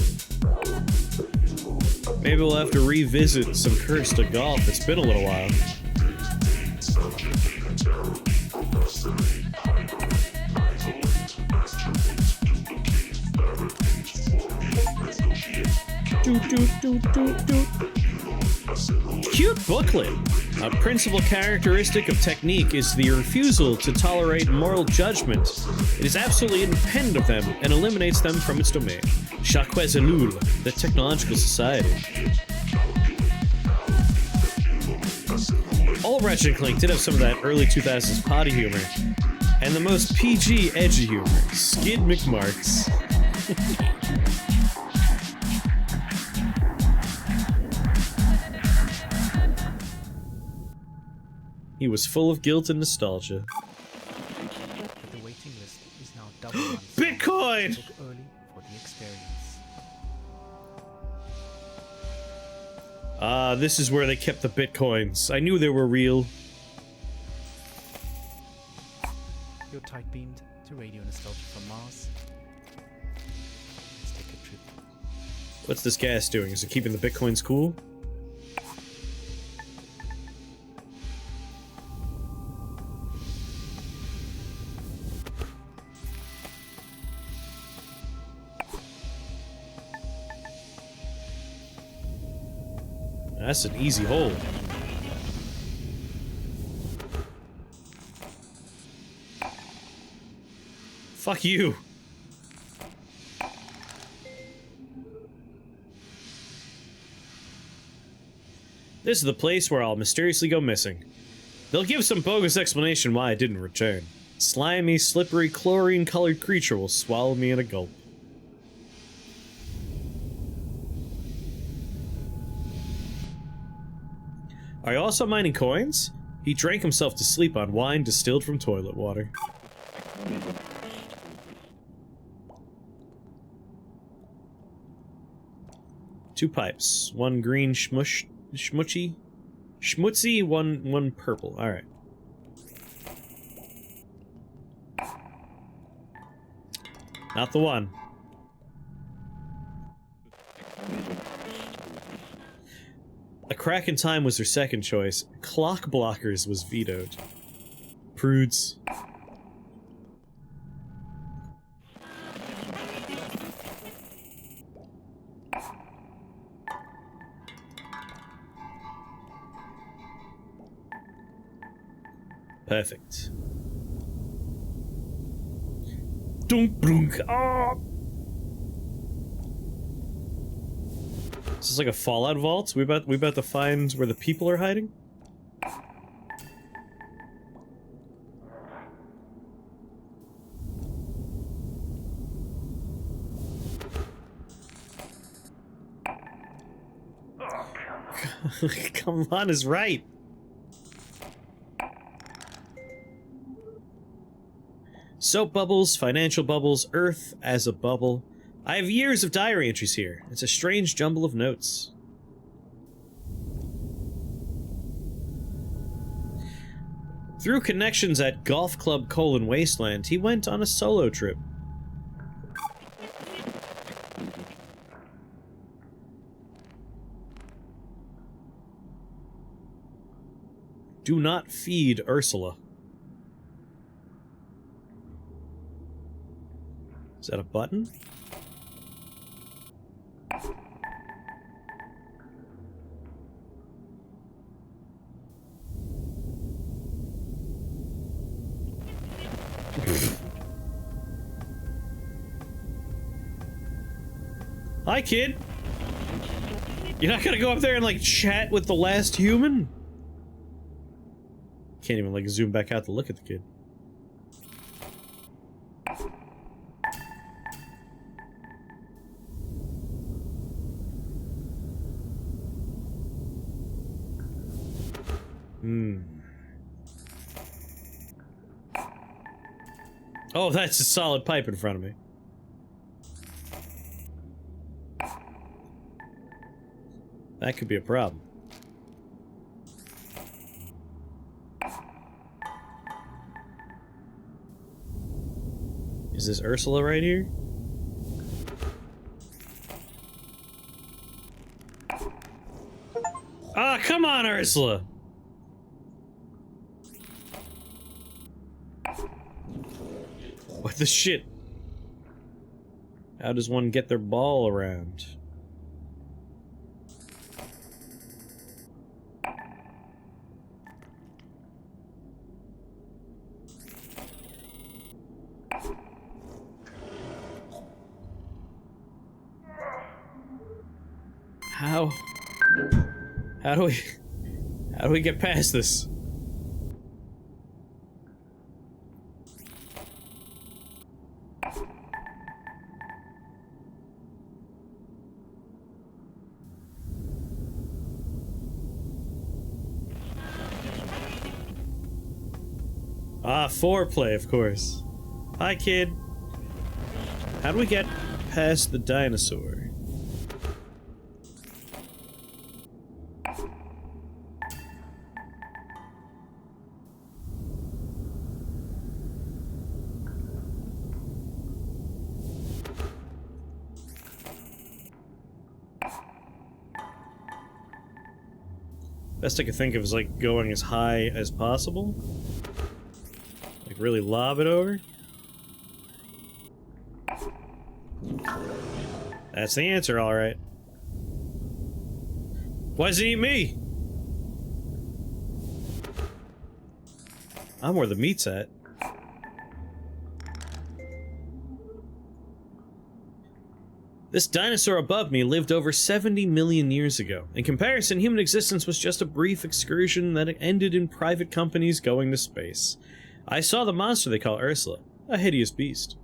Maybe we'll have to revisit some Curse to Golf. It's been a little while. Cute booklet. A principal characteristic of technique is the refusal to tolerate moral judgment. It is absolutely independent of them and eliminates them from its domain. Shakwezalul, the Technological Society. All Ratchet & Clank did have some of that early 2000s potty humor, and the most PG edgy humor. Skid McMarks. He was full of guilt and nostalgia. The waiting list is now double. Bitcoin! Book early for the experience. This is where they kept the bitcoins. I knew they were real. You're tight beamed to Radio Nostalgia from Mars. Let's take a trip. What's this gas doing? Is it keeping the bitcoins cool? That's an easy hole. Fuck you. This is the place where I'll mysteriously go missing. They'll give some bogus explanation why I didn't return. Slimy, slippery, chlorine-colored creature will swallow me in a gulp. Are you also mining coins? He drank himself to sleep on wine distilled from toilet water. Two pipes. One green schmutzy, one purple. Alright. Not the one. A Crack in Time was their second choice. Clock Blockers was vetoed. Prudes. Perfect. Dunk dunk. Ah! Is this like a Fallout vault? We about to find where the people are hiding? Come on, is right. Soap bubbles, financial bubbles, Earth as a bubble. I have years of diary entries here. It's a strange jumble of notes. Through connections at Golf Club Wasteland, he went on a solo trip. Do not feed Ursula. Is that a button? Hi, kid. You're not gonna go up there and, like, chat with the last human? Can't even, like, zoom back out to look at the kid. Oh, that's a solid pipe in front of me. That could be a problem. Is this Ursula right here? Ah, come on, Ursula! What the shit? How does one get their ball around? How do we get past this? Ah, foreplay, of course. Hi, kid. How do we get past the dinosaur? Best I could think of is like going as high as possible. Like really lob it over. That's the answer, alright. Why does it eat me? I'm where the meat's at. This dinosaur above me lived over 70 million years ago. In comparison, human existence was just a brief excursion that ended in private companies going to space. I saw the monster they call Ursula, a hideous beast.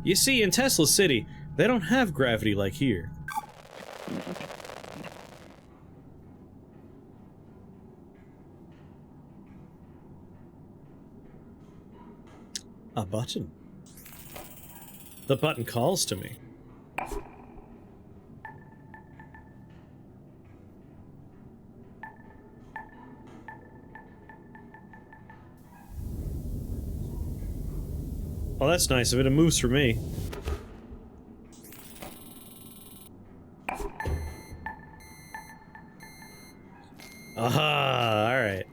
You see, in Tesla City, they don't have gravity like here. A button. The button calls to me. Well, that's nice of it. It moves for me. Aha! Alright.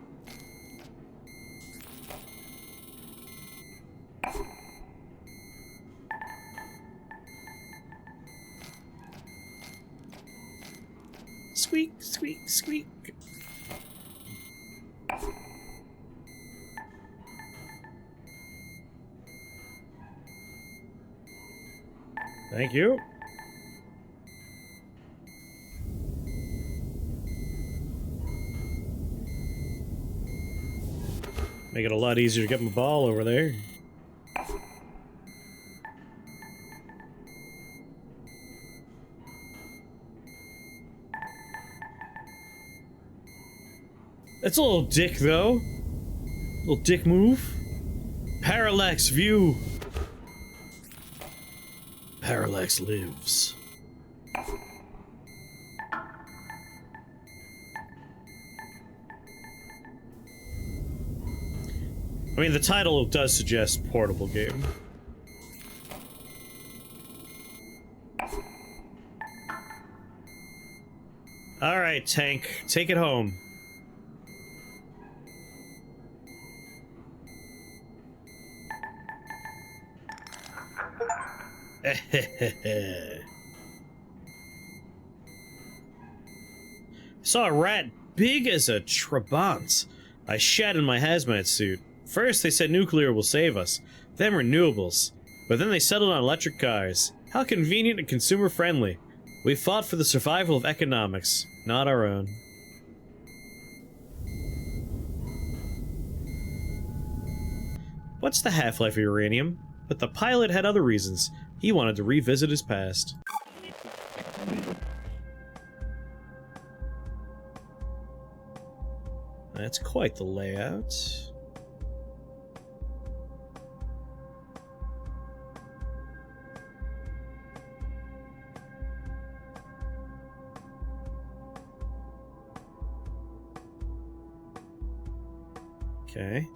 Squeak, squeak, squeak. Thank you. Make it a lot easier to get my ball over there. That's a little dick, though. Little dick move. Parallax view. Parallax lives. I mean, the title does suggest portable game. Alright, tank. Take it home. Saw a rat big as a Trabant. I shat in my hazmat suit. First they said nuclear will save us, then renewables. But then they settled on electric cars. How convenient and consumer friendly. We fought for the survival of economics, not our own. What's the half-life of uranium? But the pilot had other reasons. He wanted to revisit his past. That's quite the layout. Okay.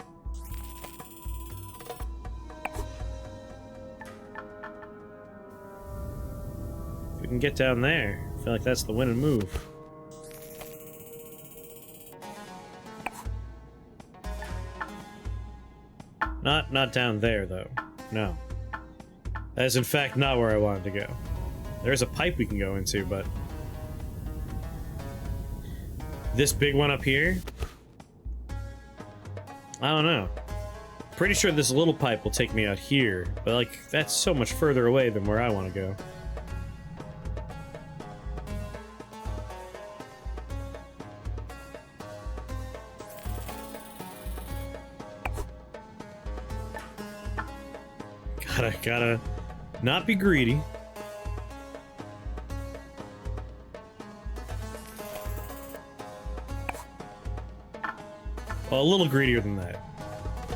If we can get down there, I feel like that's the winning move. Not down there, though. No. That is, in fact, not where I wanted to go. There's a pipe we can go into, but... this big one up here? I don't know. Pretty sure this little pipe will take me out here, but, like, that's so much further away than where I want to go. Gotta not be greedy. Well, a little greedier than that.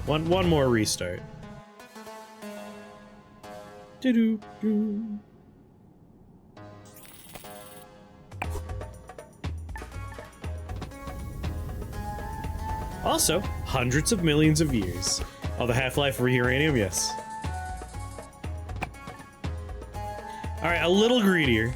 One more restart. Doo-doo-doo. Also, hundreds of millions of years. Oh, the half-life for uranium? Yes. Alright, a little greedier.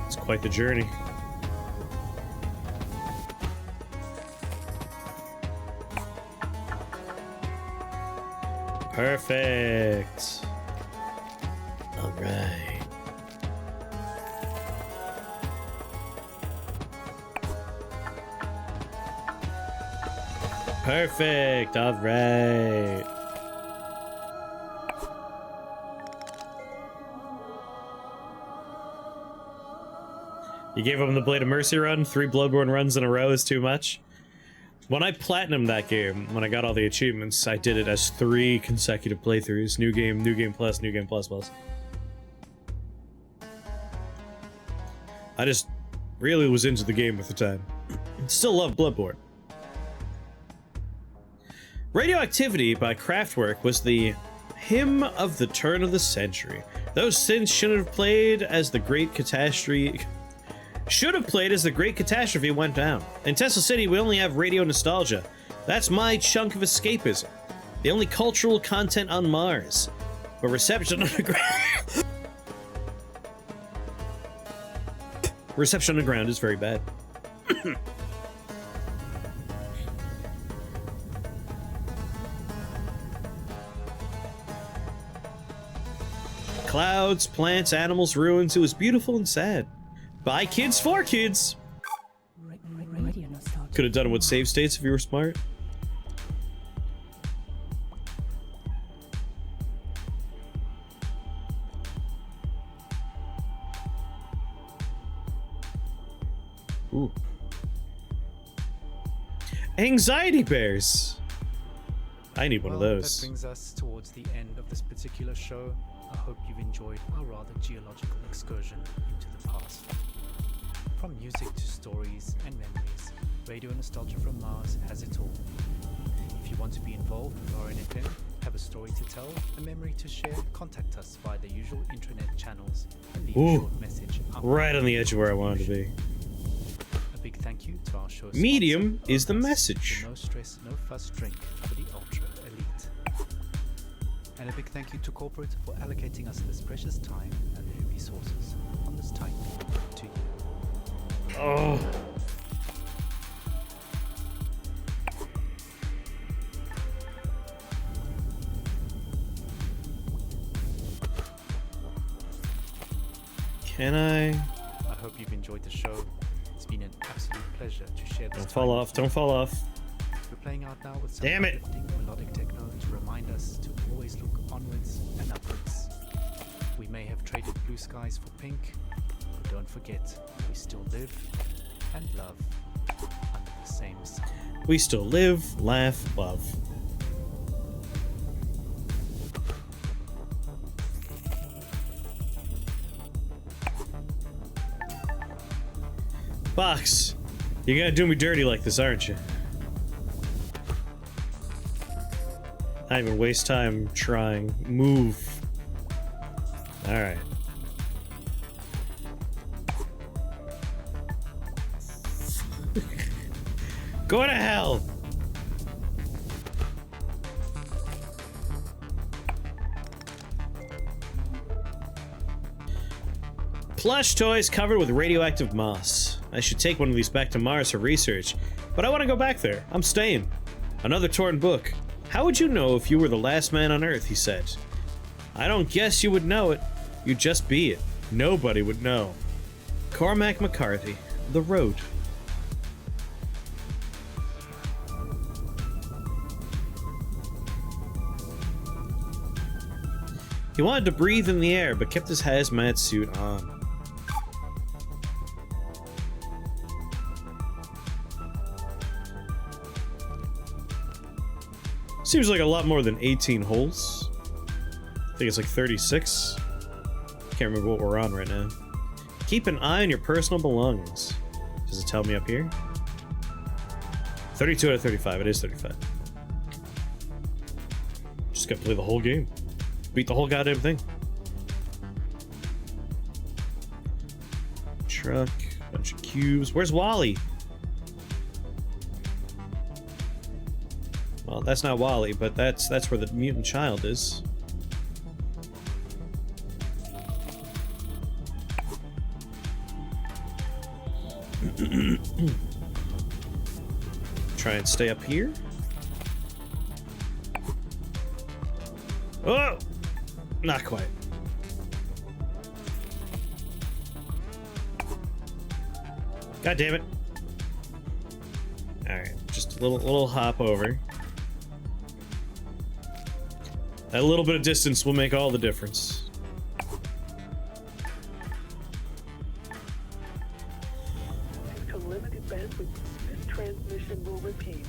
It's quite the journey. Perfect. All right. Perfect. All right. You gave him the Blade of Mercy run? 3 Bloodborne runs in a row is too much? When I platinumed that game, when I got all the achievements, I did it as 3 consecutive playthroughs. New game plus, new game plus. I just really was into the game at the time. Still love Bloodborne. Radioactivity by Kraftwerk was the hymn of the turn of the century. Those synths should have played as the great catastrophe went down. In Tesla City, we only have radio nostalgia. That's my chunk of escapism. The only cultural content on Mars. But reception underground... reception underground is very bad. Clouds, plants, animals, ruins. It was beautiful and sad. By kids for kids. Could have done it with save states if you were smart. Ooh. Anxiety bears. I need one of those. That brings us towards the end of this particular show. I hope you've enjoyed our rather geological excursion into the past. From music to stories and memories, Radio Nostalgia from Mars has it all. If you want to be involved with RNFM, have a story to tell, a memory to share, contact us via the usual intranet channels and leave a short message. Right on the edge of where I wanted to be. A big thank you to our show Medium sponsor, is the Omas, message. the no stress, no fuss drink for the ultra elite. And a big thank you to corporate for allocating us this precious time and their resources on this tight to you. Oh. Can I? I hope you've enjoyed the show. It's been an absolute pleasure to share this. Don't fall off. Don't fall off. We're playing out now with some Damn it. uplifting melodic techno to remind us to always look onwards and upwards. We may have traded blue skies for pink, but don't forget, we still live and love under the same sun. We still live, laugh, love. Box, you're gonna do me dirty like this, aren't you? Not even waste time trying. Move. Alright. Go to hell! Plush toys covered with radioactive moss. I should take one of these back to Mars for research, but I want to go back there. I'm staying. Another torn book. How would you know if you were the last man on Earth, he said. I don't guess you would know it. You'd just be it. Nobody would know. Cormac McCarthy. The Road. He wanted to breathe in the air, but kept his hazmat suit on. Seems like a lot more than 18 holes. I think it's like 36. Can't remember what we're on right now. Keep an eye on your personal belongings. Does it tell me up here? 32 out of 35. It is 35. Just gotta play the whole game. Beat the whole goddamn thing. Truck, bunch of cubes. Where's Wally? Well, that's not Wally, but that's where the mutant child is. Try and stay up here. Oh! Not quite. God damn it. Alright, just a little hop over. That little bit of distance will make all the difference. Due to limited bandwidth, this transmission will repeat.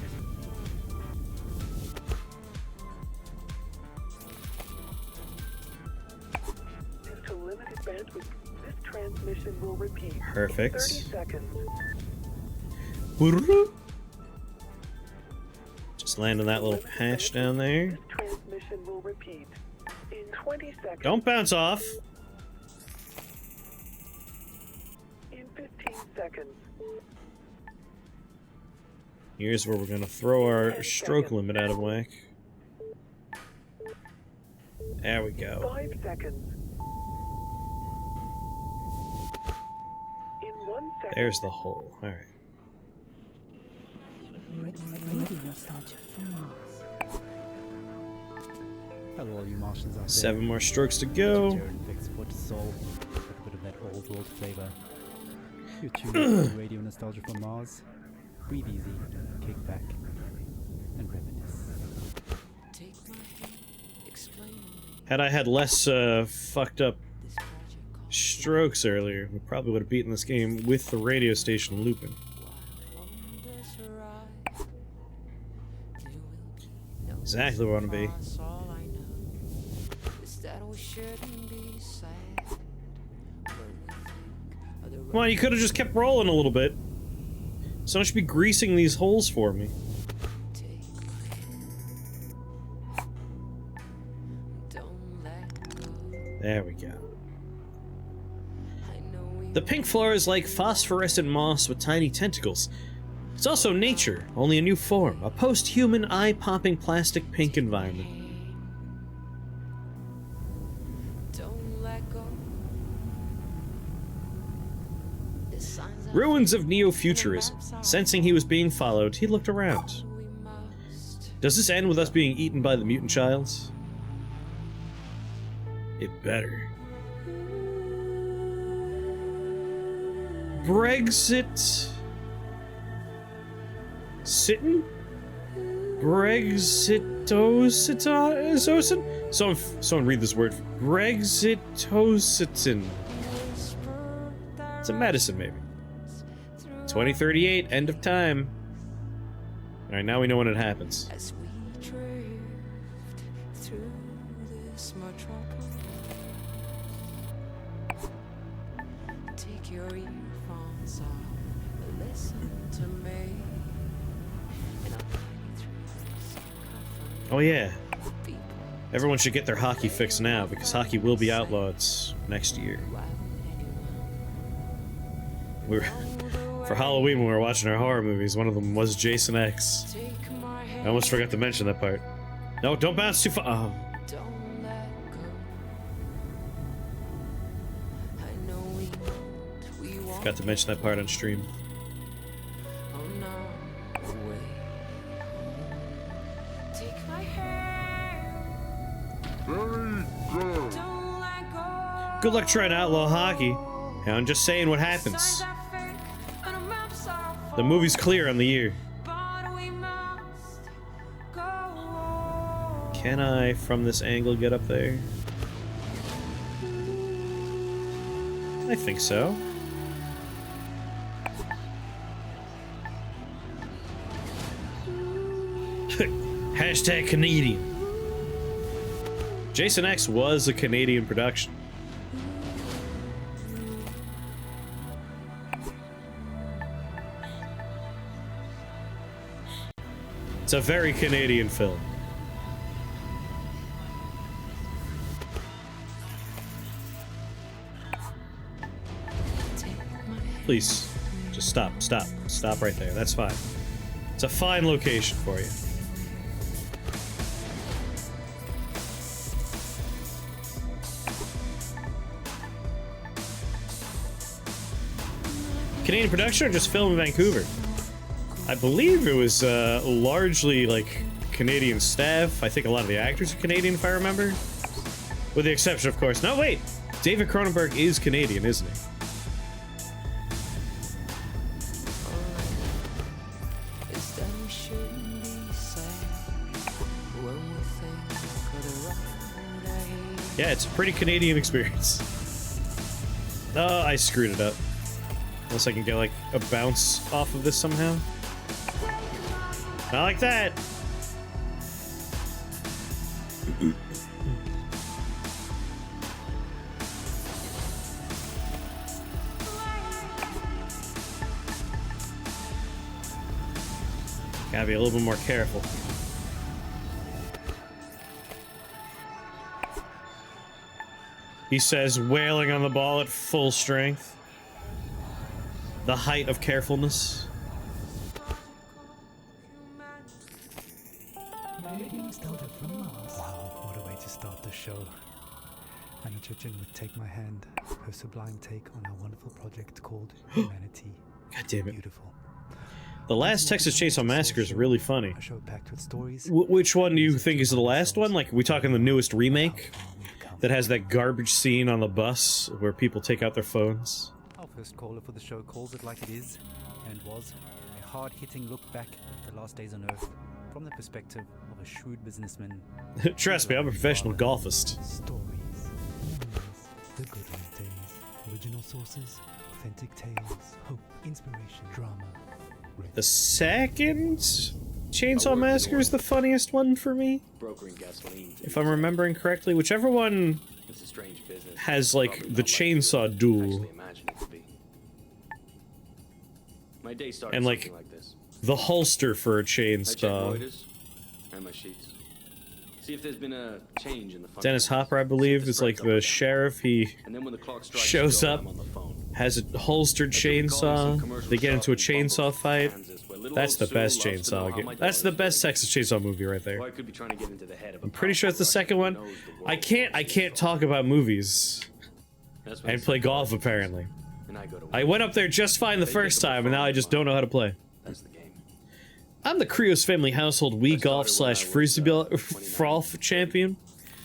Due to limited bandwidth, this transmission will repeat. Perfect. In 30 seconds. Just land on that little patch down there. This transmission will repeat. In 20 seconds. Don't bounce off. In 15 seconds. Here's where we're gonna throw our stroke limit out of whack. There we go. 5 seconds. In 1 second. There's the hole. Alright. Hello, all you Martians out there. 7 more strokes to go. For the soul, with a bit of that old world flavor. You're tuned to Radio Nostalgia from Mars. Breathe easy, kick back, and reminisce. Had I had less fucked up strokes earlier, we probably would have beaten this game with the radio station looping. Exactly where I want to be. Come on, you could have just kept rolling a little bit. Someone should be greasing these holes for me. There we go. The pink floor is like phosphorescent moss with tiny tentacles. It's also nature, only a new form, a post-human, eye-popping plastic pink environment. Ruins of neo-futurism. Sensing he was being followed, he looked around. Does this end with us being eaten by the mutant child? It better. Brexit... Sitten? Brexitositin? Someone read this word. Brexitositin. It's a medicine, maybe. 2038, end of time. Alright, now we know when it happens. As we drift through this metropolis, take your earphones off, listen to me, and I'll guide you through this cacophony Oh yeah. of people. Everyone should get their hockey fix now, because hockey will be outlawed next year. We were, for Halloween, when we were watching our horror movies, one of them was Jason X. I almost forgot to mention that part. No, don't bounce too far. Oh. Don't let go. I know we won't Forgot to mention that part on stream. on our way. Take my hand. Don't let go. Good luck trying to outlaw hockey. And I'm just saying what happens. The movie's clear on the year. Can I, from this angle, get up there? I think so. Hashtag Canadian. Jason X was a Canadian production. It's a very Canadian film. Please, just stop right there. That's fine. It's a fine location for you. Canadian production or just filmed in Vancouver? I believe it was largely like Canadian staff. I think a lot of the actors are Canadian, if I remember. With the exception, of course. No, wait! David Cronenberg is Canadian, isn't he? Yeah, it's a pretty Canadian experience. Oh, I screwed it up. Unless I can get, like, a bounce off of this somehow. Not like that! Gotta be a little bit more careful. He says, wailing on the ball at full strength. The height of carefulness. Wow, what a way to start the show. Anna Chechen would take my hand, her sublime take on our wonderful project called Humanity. God damn it. Beautiful. The last Texas Chainsaw Massacre is really funny. A show packed with stories. Which one do you think is the last one? Like, we talking the newest remake? That has that garbage scene on the bus where people take out their phones? Our first caller for the show calls it like it is, and was, a hard-hitting look back at the last days on Earth, from the perspective of a shrewd businessman. Trust me, I'm a professional golfist. Stories, memories, the good old days, original sources, authentic tales, hope, inspiration, drama. The second Chainsaw Massacre is the funniest one for me. If I'm remembering correctly, whichever one has, like, the chainsaw duel. And, like, the holster for a chainsaw. See if there's been a change in the Dennis Hopper, I believe, is like the sheriff. He shows up, has a holstered chainsaw. They get into a chainsaw fight. That's the best chainsaw game. That's the best Texas Chainsaw movie right there. I'm pretty sure it's the second one. I can't talk about movies and play golf apparently. I went up there just fine the first time, and now I just don't know how to play. I'm the Krios Family Household Wii Golf / Frisbee champion,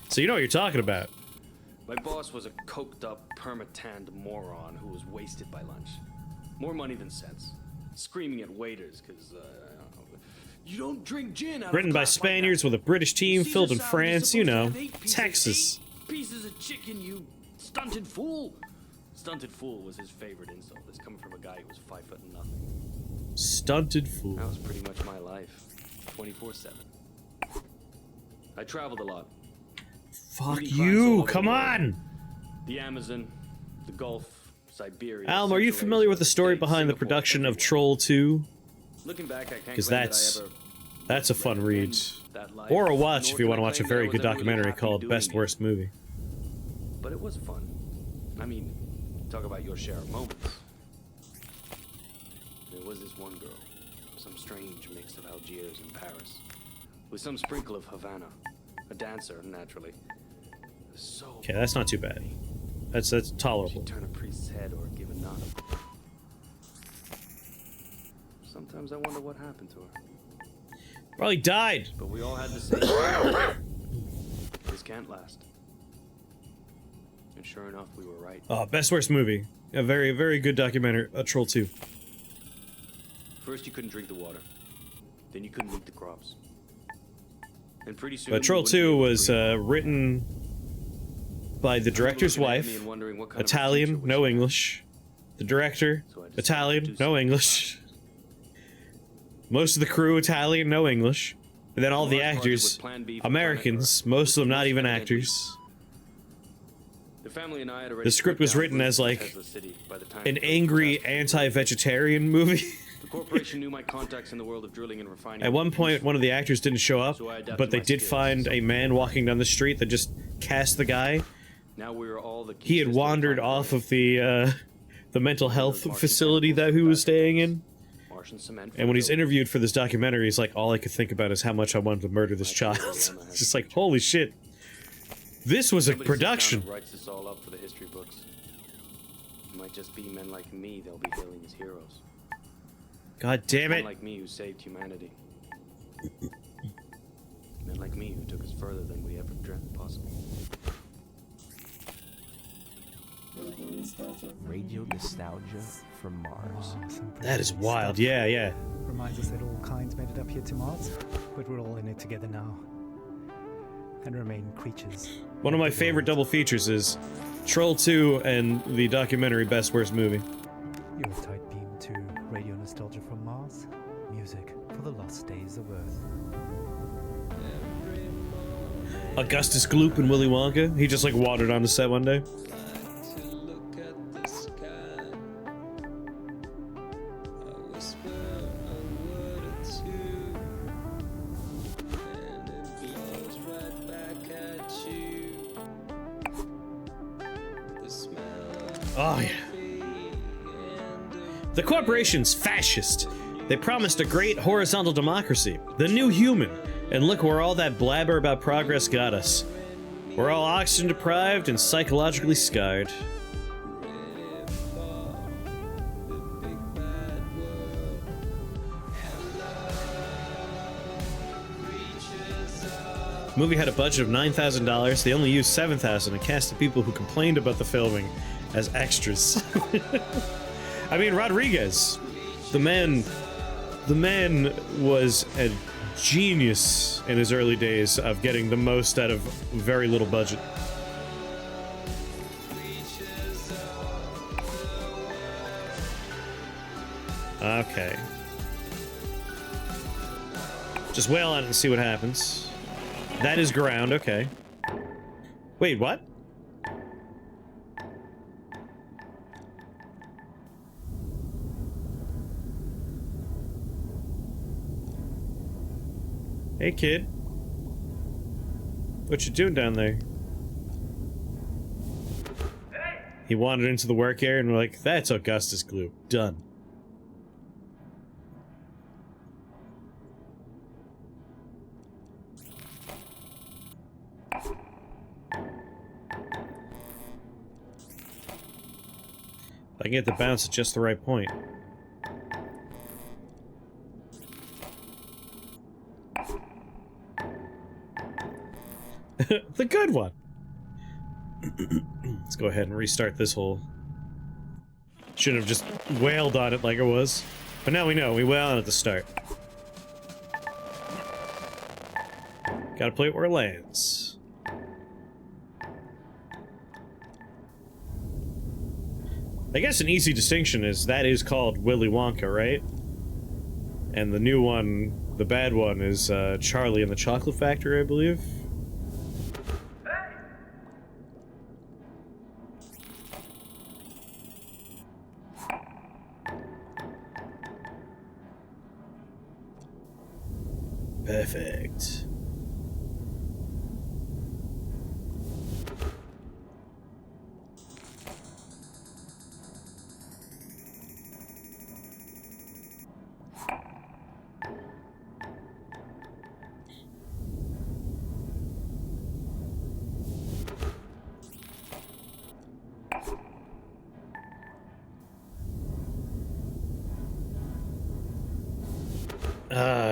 so you know what you're talking about. My boss was a coked up, permatanned moron who was wasted by lunch. More money than sense. Screaming at waiters because, you don't drink gin out Written by Spaniards with a British team, filmed in France, you know, Texas. Pieces of chicken, you stunted fool! Stunted fool was his favorite insult. This coming from a guy who was 5 foot nothing. Stunted fool. That was pretty much my life. 24/7. I traveled a lot. Fuck Meeting clients all you! over Come the world. on! The Amazon, the Gulf, Siberia. Alm, are you Central familiar Asia, with the story States, behind the Singapore, production of everywhere. Troll 2? Looking back, I can't Because claim that's that I ever that's a fun read, recommend that life, or a watch nor if you can want to I watch a claim that I very was good ever really documentary happy called doing Best it. Worst Movie. But it was fun. I mean, talk about your share of moments. There was this one girl, some strange mix of Algiers and Paris, with some sprinkle of Havana. A dancer, naturally. So Okay, that's not too bad. That's tolerable. she'd turn a priest's head or give a nod. Sometimes I wonder what happened to her. Probably died. But we all had the same. This can't last. And sure enough, we were right. Oh, Best Worst Movie. A very, very good documentary. Troll 2. First, you couldn't drink the water. Then you couldn't eat the crops. And pretty soon. But Troll 2 was written by the director's wife, Italian, no English. The director, Italian, no English. Most of the crew, Italian, no English. And then all the actors, Americans, most of them not even actors. The family and I had already The script was written as like an angry anti-vegetarian movie. The corporation knew my contacts in the world of drilling and refining. At one point, one of the actors didn't show up, but they did find a man walking down the street that just cast the guy. Now we were all the He had wandered off of the mental health facility that he was staying in. And when he's interviewed for this documentary, he's like, all I could think about is how much I wanted to murder this child. It's just like, holy shit. This was a production. Writes this all up for the history books. It might just be men like me they'll be hailing as heroes. God damn Men it. like me who saved humanity. Men like me who took us further than we ever dreamt possible. Radio nostalgia from Mars. That is wild. Yeah, yeah. Reminds us that all kinds made it up here to Mars, but we're all in it together now. And remain creatures. One of my favorite double features is Troll 2 and the documentary Best Worst Movie. You're a tight beam to Radio Nostalgia from Mars. Music for the lost days of Earth. Augustus Gloop and Willy Wonka. He just like wandered on the set one day. Oh, yeah. The corporation's fascist. They promised a great horizontal democracy, the new human, and look where all that blabber about progress got us. We're all oxygen deprived and psychologically scarred. The movie had a budget of $9,000. They only used $7,000 and cast the people who complained about the filming as extras. I mean, Rodriguez, the man was a genius in his early days of getting the most out of very little budget. Okay. Just wail on it and see what happens. That is ground, okay. Wait, what? Hey, kid. What you doing down there? He wandered into the work area and we're like, that's Augustus Gloop. Done. I can get the bounce at just the right point. The good one! Let's go ahead and restart this hole. Should have just wailed on it like it was. But now we know, we wail on it at the start. Gotta play it where it lands. I guess an easy distinction is that is called Willy Wonka, right? And the new one The bad one is Charlie and the Chocolate Factory, I believe. Perfect.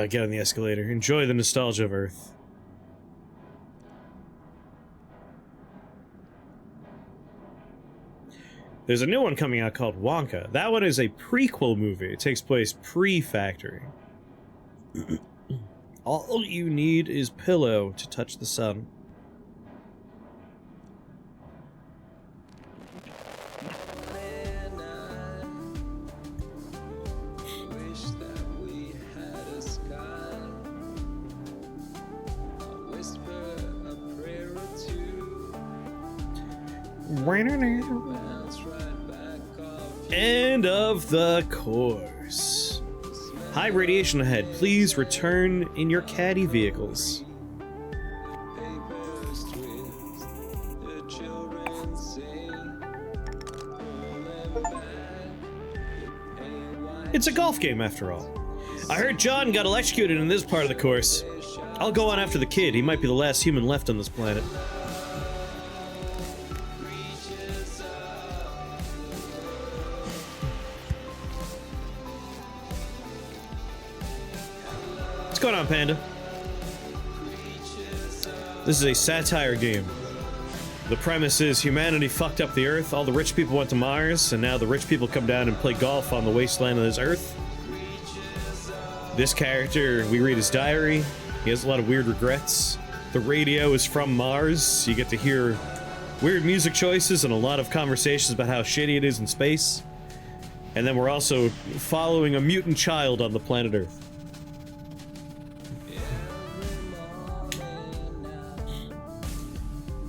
Get on the escalator. Enjoy the nostalgia of Earth. There's a new one coming out called Wonka. That one is a prequel movie. It takes place pre-factory. All you need is pillow to touch the sun. End of the course. High radiation ahead. Please return in your caddy vehicles. It's a golf game after all. I heard John got electrocuted in this part of the course. I'll go on after the kid. He might be the last human left on this planet. What's going on, Panda? This is a satire game. The premise is humanity fucked up the Earth, all the rich people went to Mars, and now the rich people come down and play golf on the wasteland of this Earth. This character, we read his diary. He has a lot of weird regrets. The radio is from Mars. You get to hear weird music choices and a lot of conversations about how shitty it is in space. And then we're also following a mutant child on the planet Earth.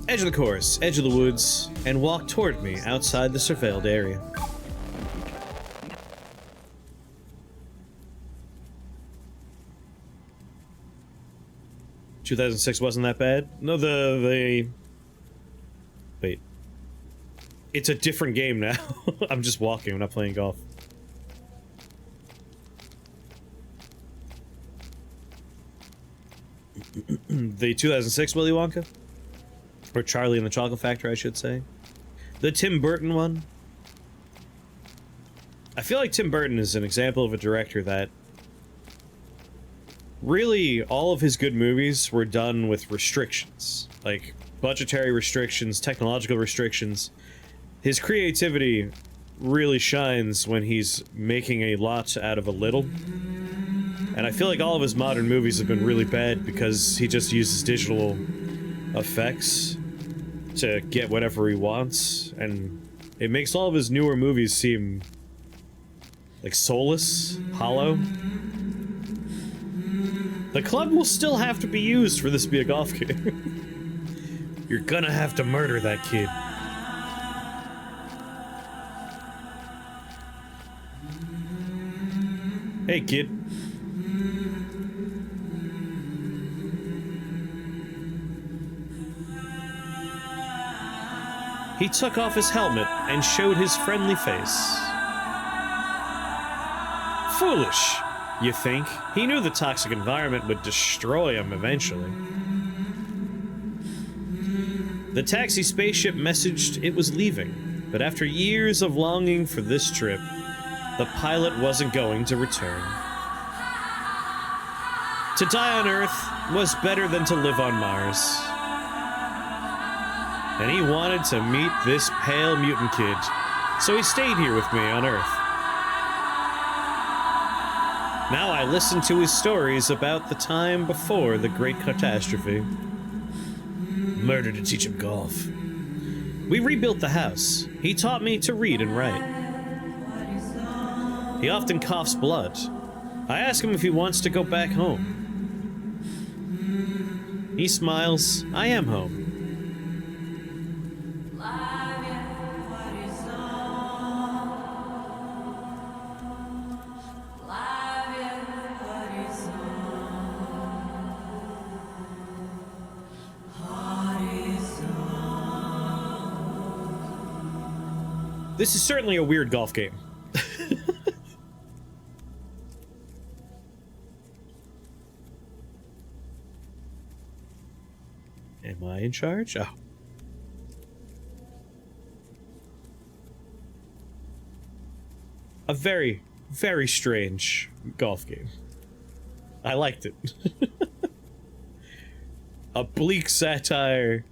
Edge of the course, edge of the woods, and walk toward me outside the surveilled area. ...2006 wasn't that bad? No, Wait. It's a different game now. I'm just walking, I'm not playing golf. The 2006 Willy Wonka? Or Charlie and the Chocolate Factory, I should say. The Tim Burton one. I feel like Tim Burton is an example of a director that... really, all of his good movies were done with restrictions. Like, budgetary restrictions, technological restrictions. His creativity really shines when he's making a lot out of a little. And I feel like all of his modern movies have been really bad because he just uses digital effects to get whatever he wants, and it makes all of his newer movies seem like soulless, hollow. The club will still have to be used for this to be a golf game. You're gonna have to murder that kid. Hey, kid. He took off his helmet and showed his friendly face. Foolish, you think? He knew the toxic environment would destroy him eventually. The taxi spaceship messaged it was leaving, but after years of longing for this trip, the pilot wasn't going to return. To die on Earth was better than to live on Mars. And he wanted to meet this pale mutant kid, so he stayed here with me on Earth. Now I listen to his stories about the time before the Great Catastrophe. Murder to teach him golf. We rebuilt the house. He taught me to read and write. He often coughs blood. I ask him if he wants to go back home. He smiles. I am home. This is certainly a weird golf game. Am I in charge? Oh. A very, very strange golf game. I liked it. A bleak satire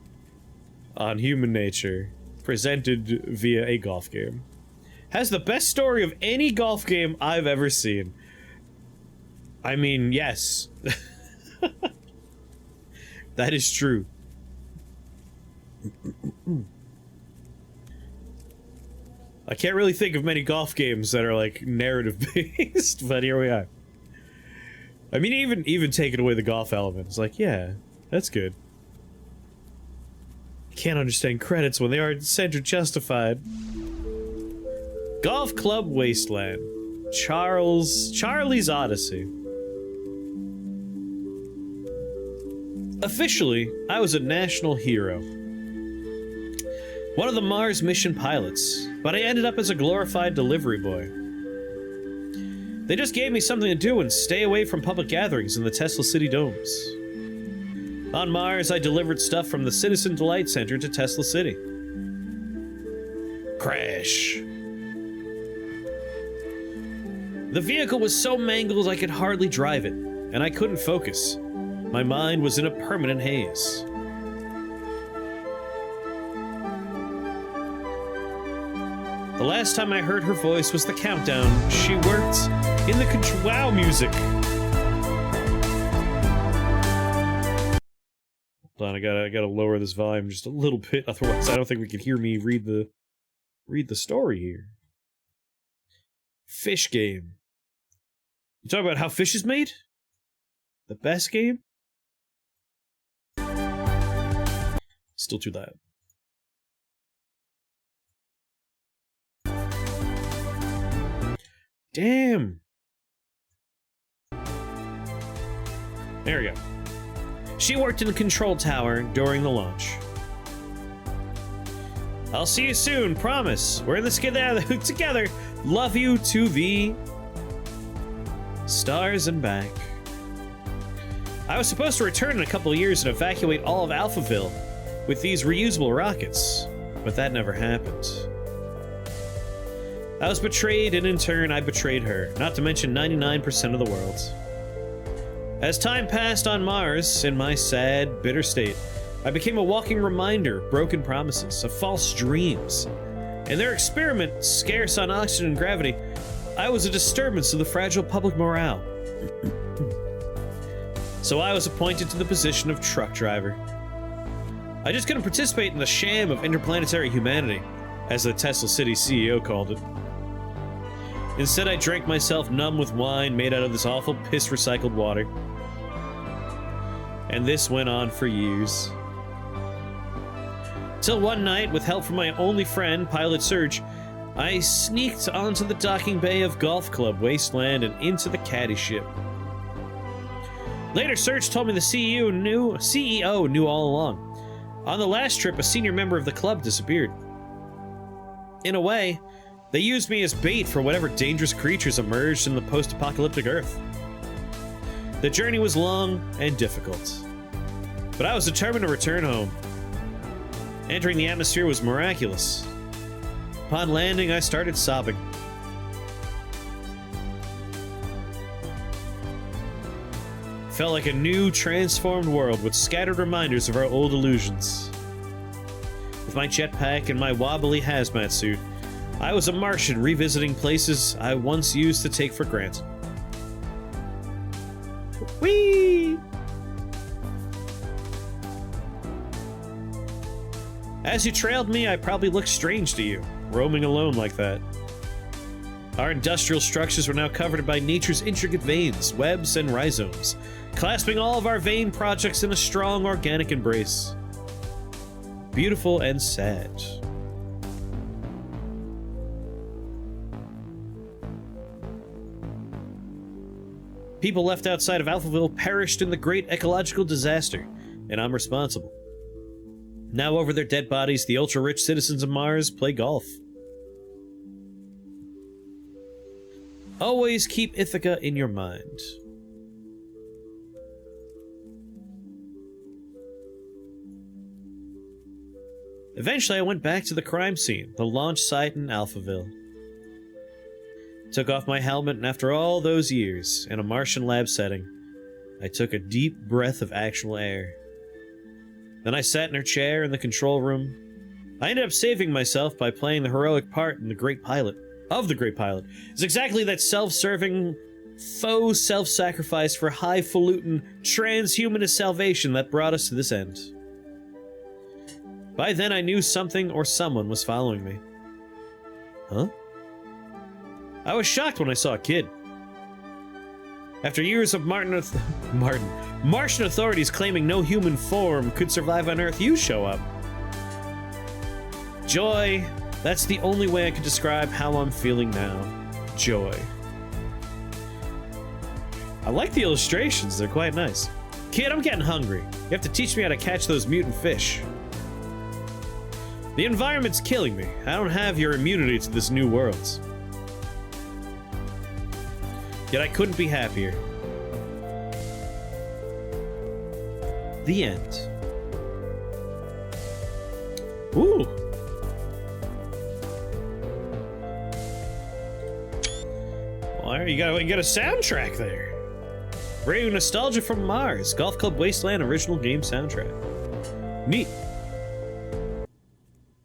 on human nature, presented via a golf game. Has the best story of any golf game I've ever seen. I mean, yes. That is true. I can't really think of many golf games that are like narrative based, but here we are. I mean, even taking away the golf element, it's like, yeah, that's good. Can't understand credits when they are center justified. Golf Club Wasteland. Charlie's Odyssey. Officially, I was a national hero. One of the Mars mission pilots, but I ended up as a glorified delivery boy. They just gave me something to do and stay away from public gatherings in the Tesla City domes. On Mars, I delivered stuff from the Citizen Delight Center to Tesla City. Crash. The vehicle was so mangled I could hardly drive it, and I couldn't focus. My mind was in a permanent haze. The last time I heard her voice was the countdown. She worked in the wow music. Hold on, I gotta lower this volume just a little bit, otherwise I don't think we can hear me read the story here. Fish game. You talk about how fish is made? The best game? Still too loud. Damn. There we go. She worked in the control tower during the launch. I'll see you soon, promise. We're in this together. Love you to the stars and back. I was supposed to return in a couple of years and evacuate all of Alphaville with these reusable rockets, but that never happened. I was betrayed, and in turn, I betrayed her, not to mention 99% of the world. As time passed on Mars, in my sad, bitter state, I became a walking reminder of broken promises, of false dreams. In their experiment, scarce on oxygen and gravity, I was a disturbance to the fragile public morale. So I was appointed to the position of truck driver. I just couldn't participate in the sham of interplanetary humanity, as the Tesla City CEO called it. Instead, I drank myself numb with wine made out of this awful piss-recycled water. And this went on for years. Till one night, with help from my only friend, Pilot Surge, I sneaked onto the docking bay of Golf Club Wasteland and into the caddy ship. Later, Surge told me the CEO knew all along. On the last trip, a senior member of the club disappeared. In a way, they used me as bait for whatever dangerous creatures emerged in the post-apocalyptic Earth. The journey was long and difficult, but I was determined to return home. Entering the atmosphere was miraculous. Upon landing, I started sobbing. Felt like a new, transformed world with scattered reminders of our old illusions. With my jetpack and my wobbly hazmat suit, I was a Martian revisiting places I once used to take for granted. Whee! As you trailed me, I probably looked strange to you, roaming alone like that. Our industrial structures were now covered by nature's intricate veins, webs, and rhizomes, clasping all of our vein projects in a strong organic embrace. Beautiful and sad. People left outside of Alphaville perished in the great ecological disaster, and I'm responsible. Now over their dead bodies, the ultra-rich citizens of Mars play golf. Always keep Ithaca in your mind. Eventually, I went back to the crime scene, the launch site in Alphaville. Took off my helmet, and after all those years, in a Martian lab setting, I took a deep breath of actual air. Then I sat in her chair in the control room. I ended up saving myself by playing the heroic part in The Great Pilot. Of The Great Pilot. It's exactly that self-serving, faux self-sacrifice for highfalutin, transhumanist salvation that brought us to this end. By then I knew something or someone was following me. Huh? I was shocked when I saw a kid. After years of Martian authorities claiming no human form could survive on Earth, you show up. Joy. That's the only way I could describe how I'm feeling now. Joy. I like the illustrations, they're quite nice. Kid, I'm getting hungry. You have to teach me how to catch those mutant fish. The environment's killing me. I don't have your immunity to this new world. Yet I couldn't be happier. The end. Ooh. Well, you got a soundtrack there. Bringing nostalgia from Mars. Golf Club Wasteland original game soundtrack. Neat.